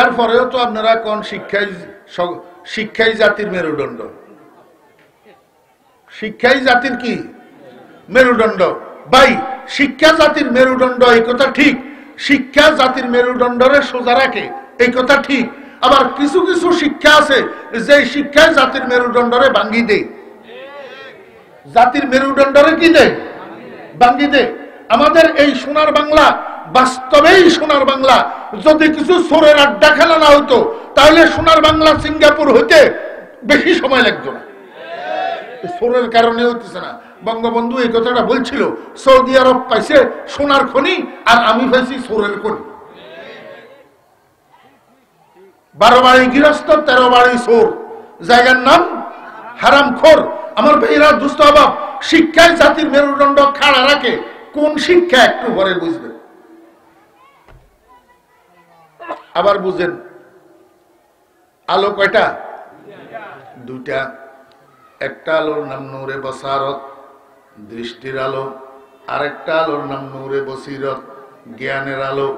এর পরেও তো আপনারা কোন শিক্ষাই জাতির মেরুদণ্ড। শিক্ষাই জাতির কি মেরুদণ্ড? ভাই শিক্ষা জাতির মেরুদণ্ড, এই কথা ঠিক। শিক্ষা জাতির মেরুদণ্ডরে সোজা রাখে, এই কথা ঠিক। আবার কিছু কিছু শিক্ষা আছে যে শিক্ষায় জাতির মেরুদণ্ডরে ভাঙ্গি দেয়, জাতির মেরুদণ্ডরে কি দেয়, ভাঙ্গি দেয়। আমাদের এই সোনার বাংলা, বাস্তবেই সোনার বাংলা, যদি কিছু চোরের আড্ডা খেলা না হতো তাহলে সোনার বাংলা সিঙ্গাপুর হইতে বেশি সময় লাগতো না। চোরের কারণে হইতেছে না। বঙ্গবন্ধু এই কথাটা বলছিল, সৌদি আরব পাইছে সোনার খনি আর আমি পাইছি চোরের খনি। 12 বাড়ি গৃহস্থ, 13 বাড়ি চোর, জায়গার নাম হারামখোর। আমার ভাইরা দুস্থ অভাব, শিক্ষায় জাতির মেরুদণ্ড খাড়া রাখে। কোন শিক্ষা একটু পরে বুঝবেন। আবার বুঝেন, আলো কয়টা? দুইটা। একটা আলোর নাম নূরে বসারত, দৃষ্টির আলো। আরেকটা আলোর নাম নূরে বসিরত, জ্ঞানের আলো।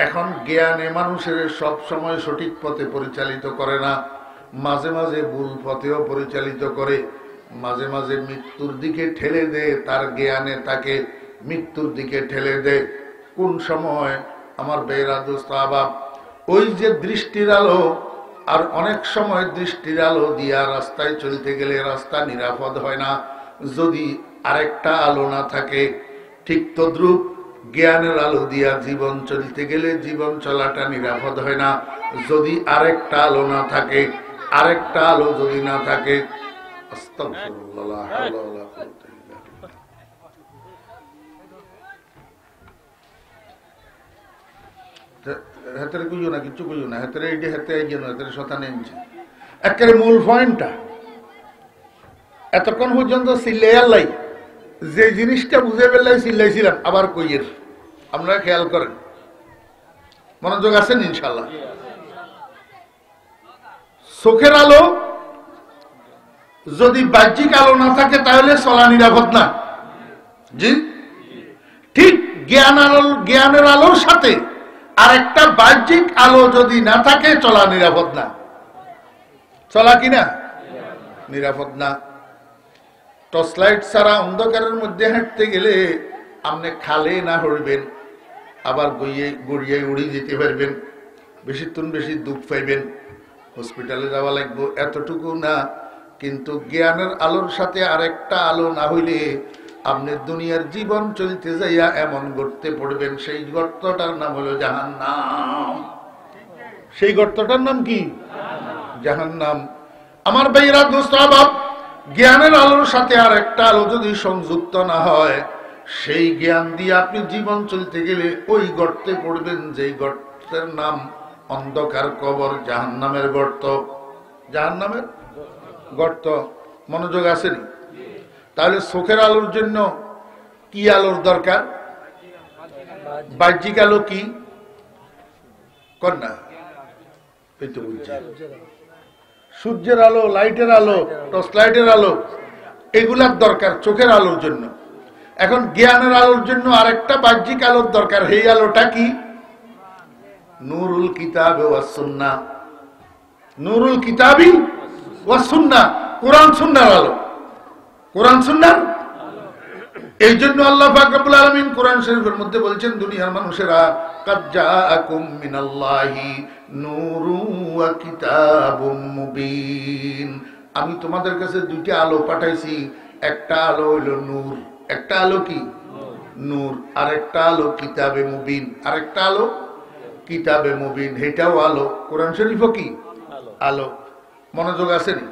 এখন জ্ঞানে মানুষের সব সময় সঠিক পথে পরিচালিত করে না, মাঝে মাঝে ভুল পথেও পরিচালিত করে, মাঝে মাঝে মৃত্যুর দিকে ঠেলে দেয়। তার জ্ঞানে তাকে মৃত্যুর দিকে ঠেলে দেয়। কোন সময়? আমার বেরা দোস্ত আবাব, ওই যে দৃষ্টির আলো, আর অনেক সময় দৃষ্টির আলো দিয়া রাস্তায় চলতে গেলে রাস্তা নিরাপদ হয় না, যদি আরেকটা আলো না থাকে। ঠিক তদ্রূপ জ্ঞানের আলো দিয়া জীবন চলতে গেলে জীবন চলাটা নিরাপদ হয় না, যদি আরেকটা আলো না থাকে। আরেকটা আলো যদি না থাকে, আস্তাগফিরুল্লাহ, লা হাওলা ওয়ালা কুওয়াতা ইল্লা বিল্লাহ। হাতের কইও না, কিছু কইও না, হাতের এইটা হাতে এই জন্য হাতের শতা নেনছে। একেবারে মূল পয়েন্টটা এতক্ষণ পর্যন্ত চিল্লাই যে জিনিসটা বুঝে ফেললে চিল্লাইছিলাম, আবার কইয়ের আপনারা খেয়াল করেন, মনোযোগ আছেন ইনশাল্লাহ। চোখের আলো যদি বাহ্যিক আলো না থাকে তাহলে চলা নিরাপদ না। জি ঠিক, জ্ঞানের আলোর সাথে আর একটা বাহ্যিক আলো যদি না থাকে চলা নিরাপদ না। চলা কিনা নিরাপদ না। টর্চ লাইট ছাড়া অন্ধকারের মধ্যে হাঁটতে গেলে আপনি খালে না হইবেন, আবার গড়িয়ে উড়ি যেতে পারবেন, বেশিক্ষণ বেশি দুঃখ পাইবেন, হসপিটালে যাওয়া লাগবে, এতটুকু না। কিন্তু জ্ঞানের আলোর সাথে আরেকটা আলো না হইলে আপনি দুনিয়ার জীবন চলতে যাইয়া এমন গর্তে পড়বেন, সেই গর্তটার নাম হলো জাহান্নাম। সেই গর্তটার নাম কি? জাহান্নাম। আমার ভাইরা দোস্ত আবাব, জ্ঞানের আলোর সাথে আর একটা আলো যদি সংযুক্ত না হয়, সেই জ্ঞান দিয়ে আপনি জীবন চলতে গেলে ওই গর্তে পড়বেন, যেই গর্তের নাম অন্ধকার কবর, জাহান্নামের গর্ত। জাহান্নামের গর্ত। মনোযোগ আসেনি? তাহলে চোখের আলোর জন্য কি আলোর দরকার? বাহ্যিক আলো কি কর না, এই তো বুঝছি। সূর্যের আলো, লাইটের আলো, টর্চ লাইটের আলো, এগুলার দরকার চোখের আলোর জন্য। এখন জ্ঞানের আলোর জন্য আরেকটা বাহ্যিক আলোর দরকার। এই আলোটা কি? নূরুল কিতাব ওয়াস সুন্নাহ। নূরুল কিতাবি ওয়াস সুন্নাহ, কোরআন সুন্নাহর আলো। কোরআন সুন্নাহর এই জন্য আল্লাহ পাক রব্বুল আলামিন কোরআন শরীফের মধ্যে বলছেন, দুনিয়ার মানুষেরা, কাদ জাআকুম মিনাল্লাহি নূরুন ওয়া কিতাবুম মুবিন। আমি তোমাদের কাছে দুইটা আলো পাঠাইছি, একটা আলো হইল নূর। একটা আলো কি? নূর। আরেকটা আলো কিতাবে মুবিন। আরেকটা আলো কিতাবে মুবিন, এটাও আলো। কোরআন শরীফও কি? আলো। মনোযোগ আসেনি?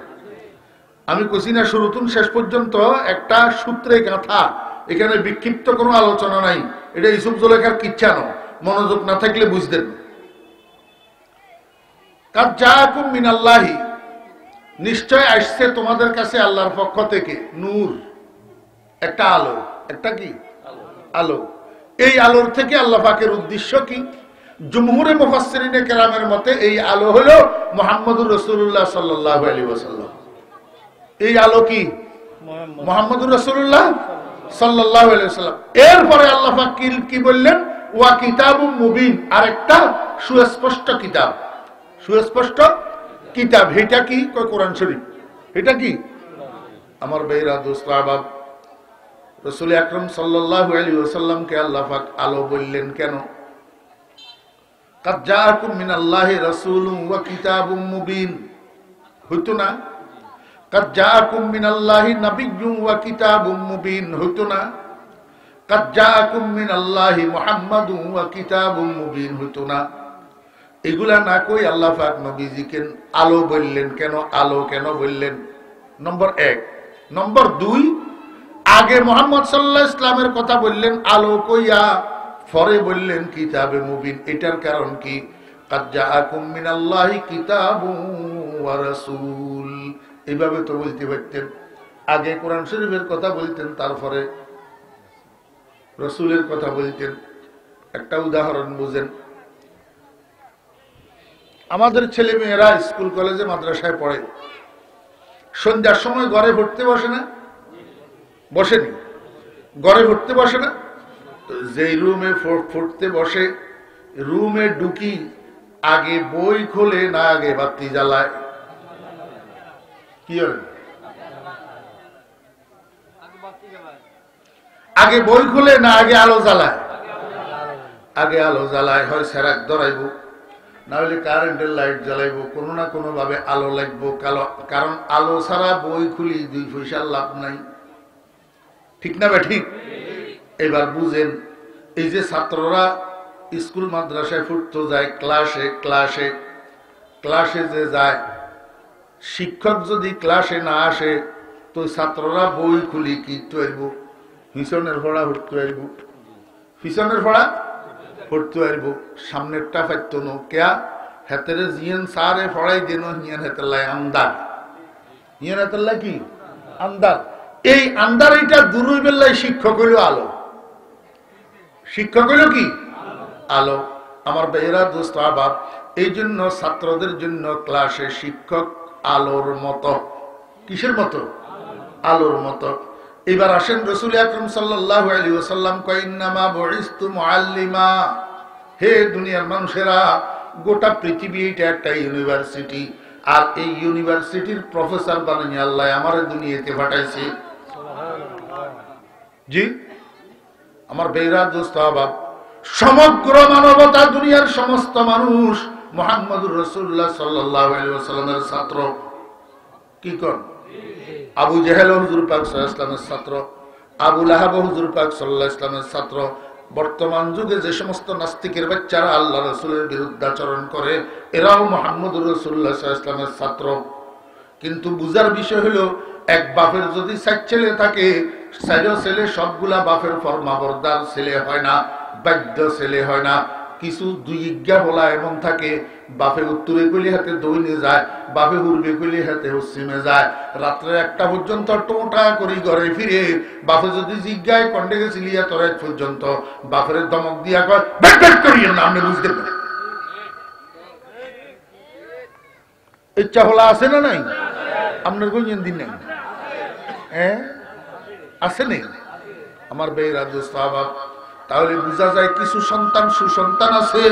আমি কইছি না শুরুতুন শেষ পর্যন্ত একটা সূত্রে গাঁথা, এখানে বিক্ষিপ্ত কোনো আলোচনা নাই। এটা ইউসুফ জুলেখার কিচ্ছা নয়, মনোযোগ না থাকলে বুঝতেন। কাদ জাআকুম মিনাল্লাহি, নিশ্চয় আসছে তোমাদের কাছে আল্লাহর পক্ষ থেকে নূর, একটা আলো। একটা কি? আলো। এই আলোর থেকে আল্লাহ পাকের উদ্দেশ্য কি? জুমহুরে মুফাসসিরিনে কেরামের মতে এই আলো হলো মুহাম্মদুর রাসূলুল্লাহ সাল্লাল্লাহু আলাইহি ওয়াসাল্লাম। এই আলো কি? মুহাম্মদুর রাসূলুল্লাহ সাল্লাল্লাহু আলাইহি ওয়াসাল্লাম। এরপরে আল্লাহ পাক কি বললেন? ওয়া কিতাবুম মুবিন, আরেকটা সুস্পষ্ট কিতাব। সুস্পষ্ট কিতাব, এটা কি? কোরআন শরীফ। এটা কি? আমার ভাইরা দোস্ত আহবাব, রাসূল আকরাম সাল্লাল্লাহু আলাইহি ওয়াসাল্লামকে আল্লাহ পাক আলো বললেন কেন? কাদ জাআকুম মিনাল্লাহি রাসূলুন ওয়া কিতাবুম মুবিন, হইতো না? কাদ জাআকুম মিনাল্লাহি নাবিয়্যুন ওয়া কিতাবুম মুবিন, হইতো না? কাদ জাআকুম মিনাল্লাহি মুহাম্মাদুন ওয়া কিতাবুম মুবিন, হইতো না? এগুলা না কই আল্লাহ পাক নবীজিকে আলো বললেন কেন? আলো কেন বললেন? নম্বর 1। নম্বর 2, আগে মুহাম্মদ সাল্লাল্লাহু আলাইহি ওয়াসাল্লামের কথা বললেন আলো কইয়া, পরে বললেন কিতাবে মুবিন। এটার কারণ কি? কাদ জাআকুম মিনাল্লাহি কিতাবুন ওয়া রাসূল, এইভাবে তো বলতে পারতেন। আগে কোরআন শরীফের কথা বলতেন, তারপরে রাসূলের কথা বলতেন। একটা উদাহরণ বুঝেন। আমাদের ছেলে মেয়েরা স্কুল কলেজে মাদ্রাসায় পড়ে, সন্ধ্যার সময় ঘরে পড়তে বসে না? বসেনি? ঘরে পড়তে বসে না? যেই রুমে পড়তে বসে, রুমে ঢুকি আগে বই খোলে না আগে বাতি জ্বালায়? কি হবে? আগে বই খোলে না আগে আলো জ্বালায়? আগে আলো জ্বালায়। হয় সেরাক ধরাইব, না হলে কারেন্টের লাইট জ্বালাইব, কোনো না কোনো ভাবে আলো লাগবো। কারণ আলো ছাড়া বই খুলি 2 পয়সার লাভ নাই। ঠিক না বা ঠিক? এবার বুঝেন, এই যে ছাত্ররা স্কুল মাদ্রাসায় পড়তে যায়, ক্লাসে যে যায়, শিক্ষক যদি ক্লাসে না আসে তো ছাত্ররা বই খুলি কি তৈরব? পিছনের পড়া পড়তে আসব, পিছনের পড়া পড়তে আসব, সামনেরটা পাইত ন কেয়া হেতেরে জিয়ান সারে পড়াই দেন, হিয়ান হেতেলাই আন্দার, হিয়ান হেতেলাই কি আন্দার। এই আন্দার এইটা দূর বেলায় শিক্ষক হইল আলো। শিক্ষক হইল কি? আলো। আমার বেহরা দোস্ত আবাব, এই জন্য ছাত্রদের জন্য ক্লাসে শিক্ষক আলোর মতো। কিসের মতো? আলোর মতো। এবার আসেন, রাসূল আকরাম সাল্লাল্লাহু আলাইহি ওয়াসাল্লাম কয় ইন্নামা বুইসতু মুআল্লিমা, হে দুনিয়ার মানুষেরা, গোটা পৃথিবী এটা একটা ইউনিভার্সিটি, আর এই ইউনিভার্সিটির প্রফেসর বানিয়ে আল্লাহ আমারে দুনিয়াতে পাঠাইছে। জি আমার বেহরা দোস্ত আবাব, সমগ্র মানবতা, দুনিয়ার সমস্ত মানুষ মুহাম্মদুর রাসূলুল্লাহ সাল্লাল্লাহু আলাইহি ওয়াসাল্লামের ছাত্র। কি কোন? আবু জেহেল হুজুর পাক সাল্লাল্লাহু আলাইহি ওয়াসাল্লামের ছাত্র, আবু লাহাব হুজুর পাক সাল্লাল্লাহু আলাইহি ওয়াসাল্লামের ছাত্র। বর্তমান যুগে যে সমস্ত নাস্তিকের বাচ্চারা আল্লাহ রাসূলের বিরুদ্ধাচরণ করে, এরাও মুহাম্মদুর রাসূলুল্লাহ সাল্লাল্লাহু আলাইহি ওয়াসাল্লামের ছাত্র। কিন্তু বুঝার বিষয় হলো, এক বাপের যদি 4 ছেলে থাকে, 4 ছেলে সবগুলা বাপের ফরমাবরদার ছেলে হয় না, বাধ্য ছেলে হয় না। কিছু 2 ইজ্ঞা বলা এমন থাকে, বাপে উত্তরে কইলে হাতে দইনে যায়, বাপে উড়বে কইলে হাতে পশ্চিমে যায়। রাত্রে 1টা পর্যন্ত টোটা করি ঘরে ফিরে, বাপে যদি জিজ্ঞায় কন্ডে গেছিলিয়া তোরা পর্যন্ত বাপের ধমক দিয়া কয় ব্যাক করিয়েন না, আপনি বুঝতে পারেন। ইচ্ছা হলা আছে না নাই? আপনার কোন দিন নাই? হ্যাঁ আছে নেই? আমার বেহরা দোস্ত আবাব, তাহলে বোঝা যায় কিছু সন্তান সুসন্তান আছে,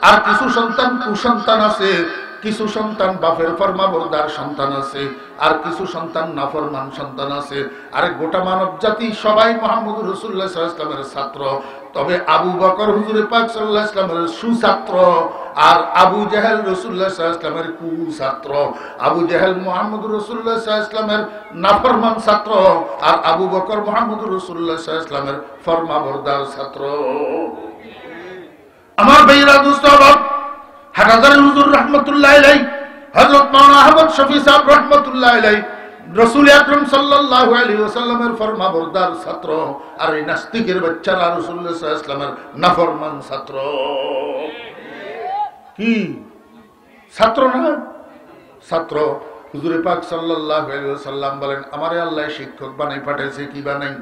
আর কিছু সন্তান কুসন্তান আছে। কিছু সন্তান বাপের ফরমাবরদার সন্তান আছে, আর কিছু সন্তান নাফরমান সন্তান আছে। আরে গোটা মানব জাতি সবাই মুহাম্মদুর রাসূলুল্লাহ সাল্লাল্লাহু আলাইহি ওয়াসাল্লামের ছাত্র। তবে আবু বকর হুজুর পাক সাল্লাল্লাহু আলাইহি ওয়াসাল্লামের সুছাত্র, আর আবু জেহেল রাসূলুল্লাহ সাল্লাল্লাহু আলাইহি ওয়াসাল্লামের কুছাত্র। আবু জেহেল মুহাম্মদুর রাসূলুল্লাহ সাল্লাল্লাহু আলাইহি ওয়াসাল্লামের নাফরমান ছাত্র, আর আবু বকর মুহাম্মদুর রাসূলুল্লাহ সাল্লাল্লাহু আলাইহি ওয়াসাল্লামের ফরমাবরদার ছাত্র। আমার ভাইরা দোস্ত বাপ, হাটাজারি হুজুর রাহমাতুল্লাহি আলাইহি, হযরত মাওলানা আহমদ শফি সাহেব রাহমাতুল্লাহি আলাইহি রাসূল আকরাম সাল্লাল্লাহু আলাইহি ওয়াসাল্লামের ফরমাবরদার ছাত্র, আর এই নাস্তিকের বাচ্চারা রাসূলুল্লাহ সাল্লাল্লাহু আলাইহি ওয়াসাল্লামের নাফরমান ছাত্র। কি ছাত্র না? ছাত্র। হুজুর পাক সাল্লাল্লাহু আলাইহি ওয়াসাল্লাম বলেন, আমারে আল্লাহ শিক্ষক বানাই পাঠাইছে। কি বানাই?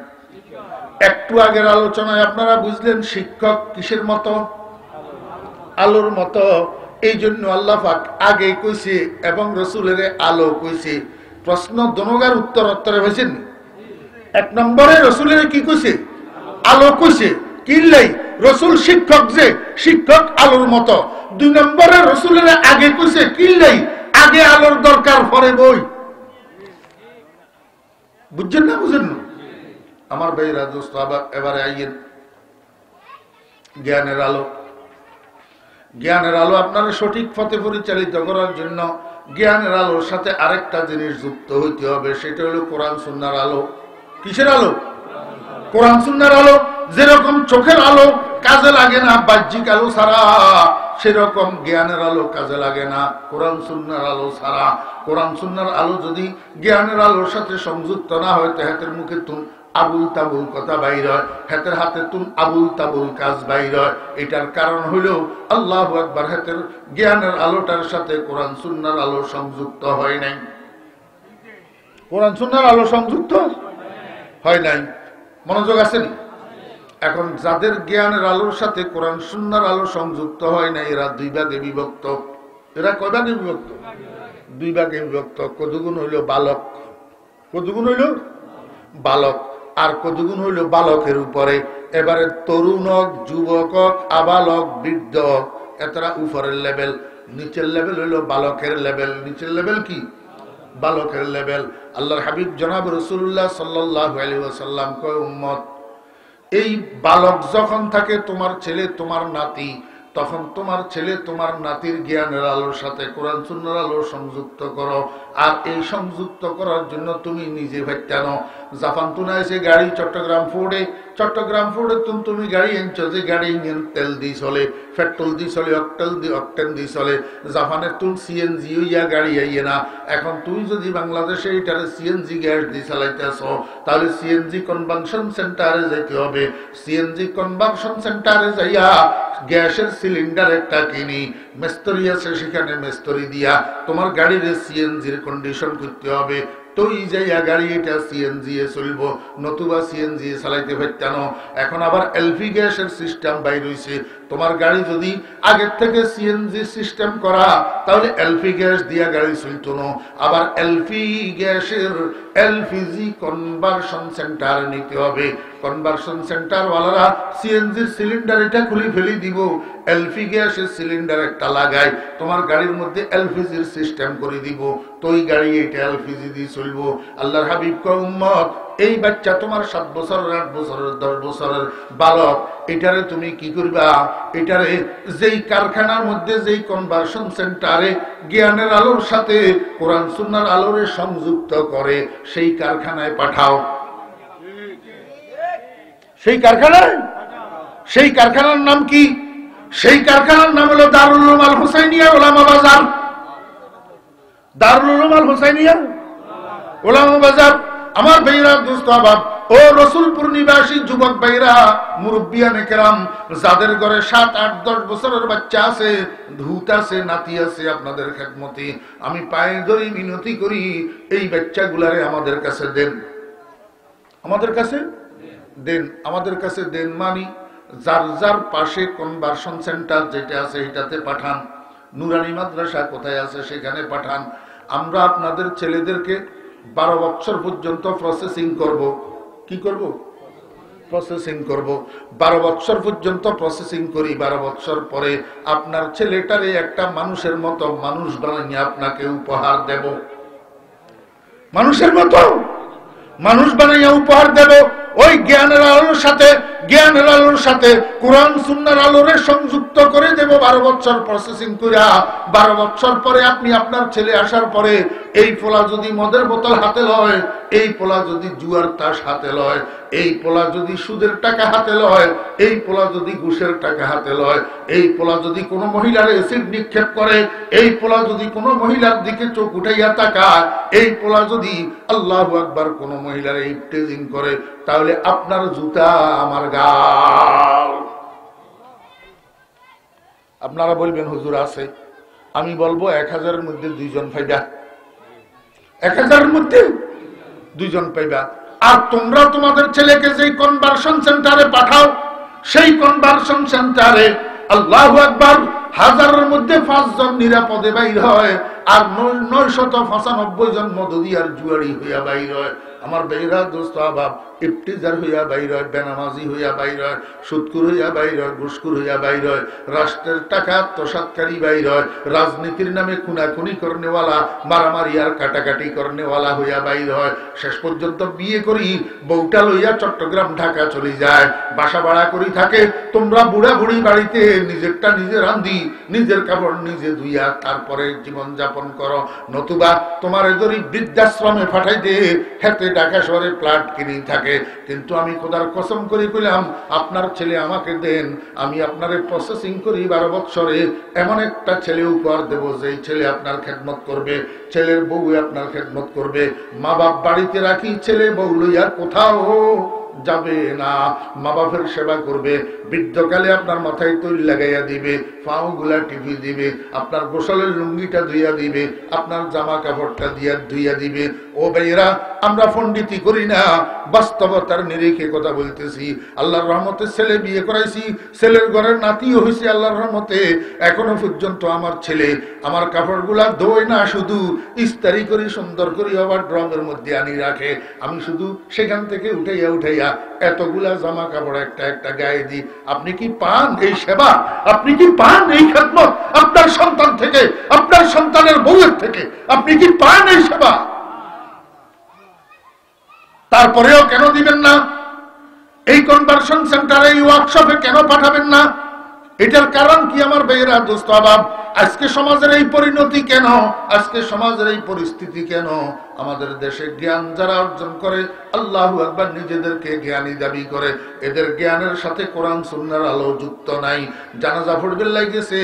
একটু আগের আলোচনায় আপনারা বুঝলেন শিক্ষক কিসের মতো? আলোর মতো। এই জন্য আল্লাহ পাক আগে কইছে এবং রাসূলের আলো কইছে। প্রশ্ন দনোগার উত্তরে হয়েছেন। 1 নম্বরে রাসূলের কি কইছে? আলো কইছে। কিল্লাই রাসূল শিক্ষক, যে শিক্ষক আলোর মতো। 2 নম্বরে রাসূলের আগে কইছে, কিল্লাই আগে আলোর দরকার, পরে বই। বুঝছেন না? বুঝেন না? আমার ভাইরা দোস্ত, এবারে আইয়েন জ্ঞানের আলো। জ্ঞানের আলো আপনারা সঠিক পথে পরিচালিত করার জন্য জ্ঞানের আলোর সাথে আরেকটা জিনিস যুক্ত হইতে হবে, সেটা হলো কোরআন সুন্নাহর আলো। কিসের আলো? কোরআন সুন্নাহর আলো। যেরকম চোখের আলো কাজে লাগে না বাহ্যিক আলো ছাড়া, সেরকম জ্ঞানের আলো কাজে লাগে না কোরআন সুন্নাহর আলো ছাড়া। কোরআন সুন্নাহর আলো যদি জ্ঞানের আলোর সাথে সংযুক্ত না হয়, তো হাতের মুখে তুম আবুল তাবুল কথা বাইর হয়, হাতের হাতে তুম আবুল তাবুল কাজ বাইর হয়। এটার কারণ হলো আল্লাহু আকবার, হাতের জ্ঞানের আলোটার সাথে কোরআন সুন্নাহর আলো সংযুক্ত হয় নাই। কোরআন সুন্নাহর আলো সংযুক্ত হয় নাই। মনোযোগ আছে? এখন যাদের জ্ঞানের আলোর সাথে কোরআন সুন্নাহর আলো সংযুক্ত হয় না, এরা দুই ভাগে বিভক্ত। এরা কয় ভাগে বিভক্ত? দুই ভাগে বিভক্ত। কতগুণ হইল বালক, কতগুণ হইল বালক, আর কতগুণ হইল বালকের উপরে। এবারে তরুণক, যুবকক, আবালক, বৃদ্ধ, এতরা উপরের লেভেল। নিচের লেভেল হইল বালকের লেভেল। নিচের লেভেল কি? বালকের লেভেল। আল্লাহর হাবিব জনাব রাসূলুল্লাহ সাল্লাল্লাহু আলাইহি ওয়াসাল্লাম কয়, উম্মত, এই বালক যখন থাকে তোমার ছেলে তোমার নাতি, তখন তোমার ছেলে তোমার নাতির জ্ঞানের আলোর সাথে কোরআন সুন্নাহর আলো সংযুক্ত করো। আর এই সংযুক্ত করার জন্য তুমি নিজে ভাইটানো। জাপান তুনা এসে গাড়ি চট্টগ্রাম ফোর্ডে তুমি গাড়ি এনছো, যে গাড়ি ইঞ্জিন তেল দিয়ে চলে, পেট্রোল দিয়ে চলে, অকটেন দিয়ে চলে। জাপানের তুমি সিএনজি ইয়া গাড়ি আইয়ে না। এখন তুমি যদি বাংলাদেশে এটারে সিএনজি গ্যাস দিয়ে চালাইতেছ, তাহলে সিএনজি কনভানশন সেন্টারে যেতে হবে। সিএনজি কনভানশন সেন্টারে যাইয়া গ্যাসের সিলিন্ডার একটা কিনি, মিস্ত্রি আছে সেখানে মিস্ত্রি দিয়া তোমার গাড়ির সিএনজির কন্ডিশন করতে হবে। তুই যাইয়া গাড়ি এটা সিএনজি এ চলবো, নতুবা সিএনজি চালাইতে পারতানো। এখন আবার এলপি গ্যাসের সিস্টেম বাইর হইছে। তোমার গাড়ি যদি আগের থেকে সিএনজি সিস্টেম করা, তাহলে এলপি গ্যাস দিয়া গাড়ি চলতো না। আবার এলপি গ্যাসের এলপিজি কনভার্সন সেন্টার নিতে হবে। কনভার্সন সেন্টার ওয়ালারা সিএনজির সিলিন্ডার এটা খুলে ফেলে দিব, এলপি গ্যাসের সিলিন্ডার একটা লাগাই, তোমার গাড়ির মধ্যে এলপিজির সিস্টেম করে দিব। তো ওই গাড়ি এটা এলপিজি দিয়ে চলবো। আল্লাহর হাবিব কয়, উম্মত, এই বাচ্চা তোমার 7 বছরের, 8 বছরের, 10 বছরের বালক, এটারে তুমি কি করবা? এটারে যেই কারখানার মধ্যে, যেই কনভার্সন সেন্টারে জ্ঞানের আলোর সাথে কোরআন সুন্নাহর আলোরে সংযুক্ত করে, সেই কারখানায় পাঠাও। সেই কারখানায়, সেই কারখানার নাম কি? সেই কারখানার নাম হলো দারুল উলুম আল হুসাইনিয়া ওলামা বাজার। দারুল উলুম আল হুসাইনিয়া ওলামা বাজার। আমার ভাইরা, দোস্ত আবাব, ও রসুলপুর নিবাসী যুবক ভাইরা, মুরব্বিয়ানে কেরাম, যাদের ঘরে 7, 8, 10 বছরের বাচ্চা আছে, ধূত আছে, নাতি আছে, আপনাদের খেদমতে আমি পায়ে ধরে মিনতি করি, এই বাচ্চাগুলারে আমাদের কাছে দেন। আমাদের কাছে দেন, আমাদের কাছে দেন। মানি যার যার পাশে কনভার্সন সেন্টার যেটা আছে এটাতে পাঠান। নুরানি মাদ্রাসা কোথায় আছে সেখানে পাঠান। আমরা আপনাদের ছেলেদেরকে 12 বছর পর্যন্ত প্রসেসিং করব। কি করব? প্রসেসিং করব। 12 বছর পর্যন্ত প্রসেসিং করি। 12 বছর পরে আপনার ছেলেটারে একটা মানুষের মতো মানুষ বানিয়ে আপনাকে উপহার দেব। মানুষের মতো মানুষ বানাইয়া উপহার দেব। ওই জ্ঞানের আলোর সাথে, জ্ঞানের আলোর সাথে কোরআন সুন্নাহর আলোরে সংযুক্ত করে দেব। 12 বছর প্রসেসিং কইরা 12 বছর পরে আপনি আপনার ছেলে আসার পরে, এই পোলা যদি মদের বোতল হাতে লয়, এই পোলা যদি জুয়ার তাস হাতে লয়, এই পোলা যদি সুদের টাকা হাতে লয়, এই পোলা যদি ঘুষের টাকা হাতে লয়, এই পোলা যদি কোনো মহিলার এসিড নিক্ষেপ করে, এই পোলা যদি কোনো মহিলার দিকে চোখ উঠাইয়া তাকায়, এই পোলা যদি আল্লাহু আকবার কোনো মহিলার ইফতেজিং করে, তাহলে আপনার জুতা আমার গাল। আপনারা বলবেন হুজুর আছে, আমি বলবো 1000-এর মধ্যে 2 জন পাইবা। 1000-এর মধ্যে 2 জন পাইবা। আর তোমরা তোমাদের ছেলেকে যেই কনভার্সন সেন্টারে পাঠাও, সেই কনভার্সন সেন্টারে আল্লাহু আকবার 1000-এর মধ্যে 5 জন নিরাপদে বাইর হয়, আর 995 জন মদদি আর জুয়ারি হইয়া বাইর হয়। আমার বেইরা দোস্ত আবাব ইফতিজার হইয়া বাইর হয়, বেনামাজি হইয়া বাইর হয়, সুদকুর হইয়া বাইর হয়, ঘুষখোর হইয়া বাইর হয়, রাষ্ট্রের টাকা আত্মসাৎকারী বাইর হয়, রাজনীতির নামে খুনাখুনি করনেওয়ালা, মারামারি আর কাটাকাটি করনেওয়ালা হইয়া বাইর হয়। শেষ পর্যন্ত বিয়ে করি বউটা লইয়া চট্টগ্রাম ঢাকা চলে যায়, বাসা ভাড়া করি থাকে। তোমরা বুড়া বুড়ি বাড়িতে নিজেরটা নিজে রান্ধি, নিজের কাপড় নিজে ধুইয়া তারপরে জীবন যাপন করো, নতুবা তোমার গরিব বৃদ্ধাশ্রমে পাঠাইতে হেতে ঢাকা শহরে প্লাট কিনে থাকে। কিন্তু আমি খোদার কসম করে কইলাম, আপনার ছেলে আমাকে দেন, আমি আপনারে প্রসেসিং করি 12 বছরে এমন একটা ছেলে উপহার দেব যেই ছেলে আপনার খেদমত করবে, ছেলের বউ আপনার খেদমত করবে। মা বাপ বাড়িতে রাখি, ছেলে বউ লইয়া কোথাও যাবে না, মা বাপের সেবা করবে, বৃদ্ধকালে আপনার মাথায় তৈরি লাগাইয়া দিবে, পাও গুলা টিপি দিবে, আপনার গোসলের লুঙ্গিটা ধুইয়া দিবে, আপনার জামা কাপড়টা দিয়া ধুইয়া দিবে। ও ভাইয়েরা, আমরা পণ্ডিতি করি না, বাস্তবতার নিরিখে কথা বলতেছি। আল্লাহর রহমতে ছেলে বিয়ে করাইছি, ছেলের ঘরের নাতিও হয়েছে আল্লাহর রহমতে। এখনো পর্যন্ত আমার ছেলে আমার কাপড়গুলা ধোয় না, শুধু ইস্তারি করি, সুন্দর করি, আবার ড্রমের মধ্যে আনি রাখে। আমি শুধু সেখান থেকে উঠাইয়া উঠাইয়া এতগুলা জামা কাপড় একটা একটা গায়ে দিই। আপনি কি পান এই সেবা? আপনি কি পান এই খেদমত? আপনার সন্তান থেকে, আপনার সন্তানের বউয়ের থেকে আপনি কি পান এই সেবা? তারপরেও কেন দিবেন না? এই কনভার্সন সেন্টারে, এই ওয়ার্কশপে কেন পাঠাবেন না? এটার কারণ কি আমার ভাইয়েরা, দোস্ত আবাব? আজকে সমাজের এই পরিণতি কেন? আজকে সমাজের এই পরিস্থিতি কেন? আমাদের দেশে জ্ঞান যারা অর্জন করে, আল্লাহু আকবার, নিজেদেরকে জ্ঞানী দাবি করে, এদের জ্ঞানের সাথে কোরআন সুন্নাহর আলো যুক্ত নাই। জানাজা পড়বেন লাগেছে,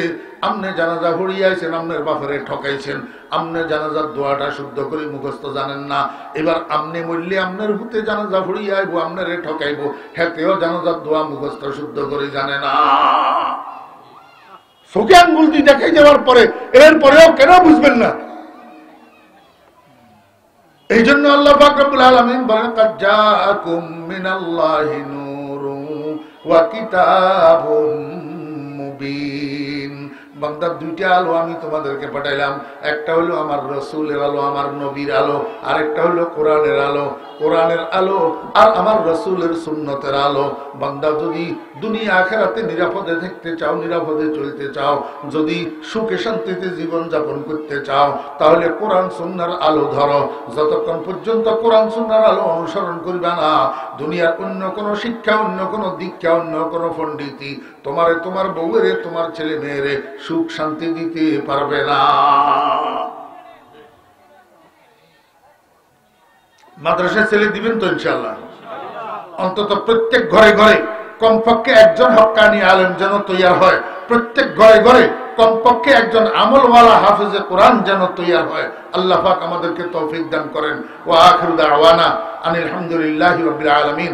আমনে জানাজা পড়িয়াছেন, আমনের বাপরে ঠকাইছেন, আমনে জানাজার দোয়াটা শুদ্ধ করে মুখস্থ জানেন না। এবার আমনে মরলে আমনের হুতে জানাজা পড়িয়া আইব, আমনের ঠকাইব, হেতেও জানাজার দোয়া মুখস্থ শুদ্ধ করে জানে না। চোখে আঙ্গুল দিয়ে দেখাই যাওয়ার পরে এরপরেও কেন বুঝবেন না? এই জন্য আল্লাহ পাক রব্বুল আলামিন বলেন, কাদ জাআকুম মিনাল্লাহি নূরুন ওয়া কিতাবুম মুবিন। বান্দা, দুইটা আলো আমি তোমাদেরকে পাঠাইলাম, একটা হলো আমার রাসূলের আলো, আমার নবীর আলো, আরেকটা হলো কোরআনের আলো। কোরআনের আলো আর আমার রাসূলের সুন্নতের আলো। বান্দা, যদি দুনিয়া আখিরাতে নিরাপদে থাকতে চাও, নিরাপদে চলতে চাও, যদি সুখে শান্তিতে জীবন যাপন করতে চাও, তাহলে কোরআন সুন্নাহর আলো ধরো। যতক্ষণ পর্যন্ত কোরআন সুন্নাহর আলো অনুসরণ করবে না, দুনিয়ার অন্য কোনো শিক্ষা, অন্য কোনো দীক্ষা, অন্য কোনো পণ্ডিতি তোমারে, তোমার বউয়েরে, তোমার ছেলে মেয়েরে সুখ শান্তি দিতে পারবে না। মাদ্রাসায় ছেলে দিবেন তো ইনশাআল্লাহ? অন্তত প্রত্যেক ঘরে ঘরে কমপক্ষে একজন হক্কানি আলেম যেন তৈয়ার হয়, প্রত্যেক ঘরে ঘরে কমপক্ষে একজন আমলওয়ালা হাফেজে কোরআন যেন তৈয়ার হয়। আল্লাহ পাক আমাদেরকে তৌফিক দান করেন। ওয়া আখিরু দাওয়ানা আনিল হামদুলিল্লাহি রাব্বিল আলামিন।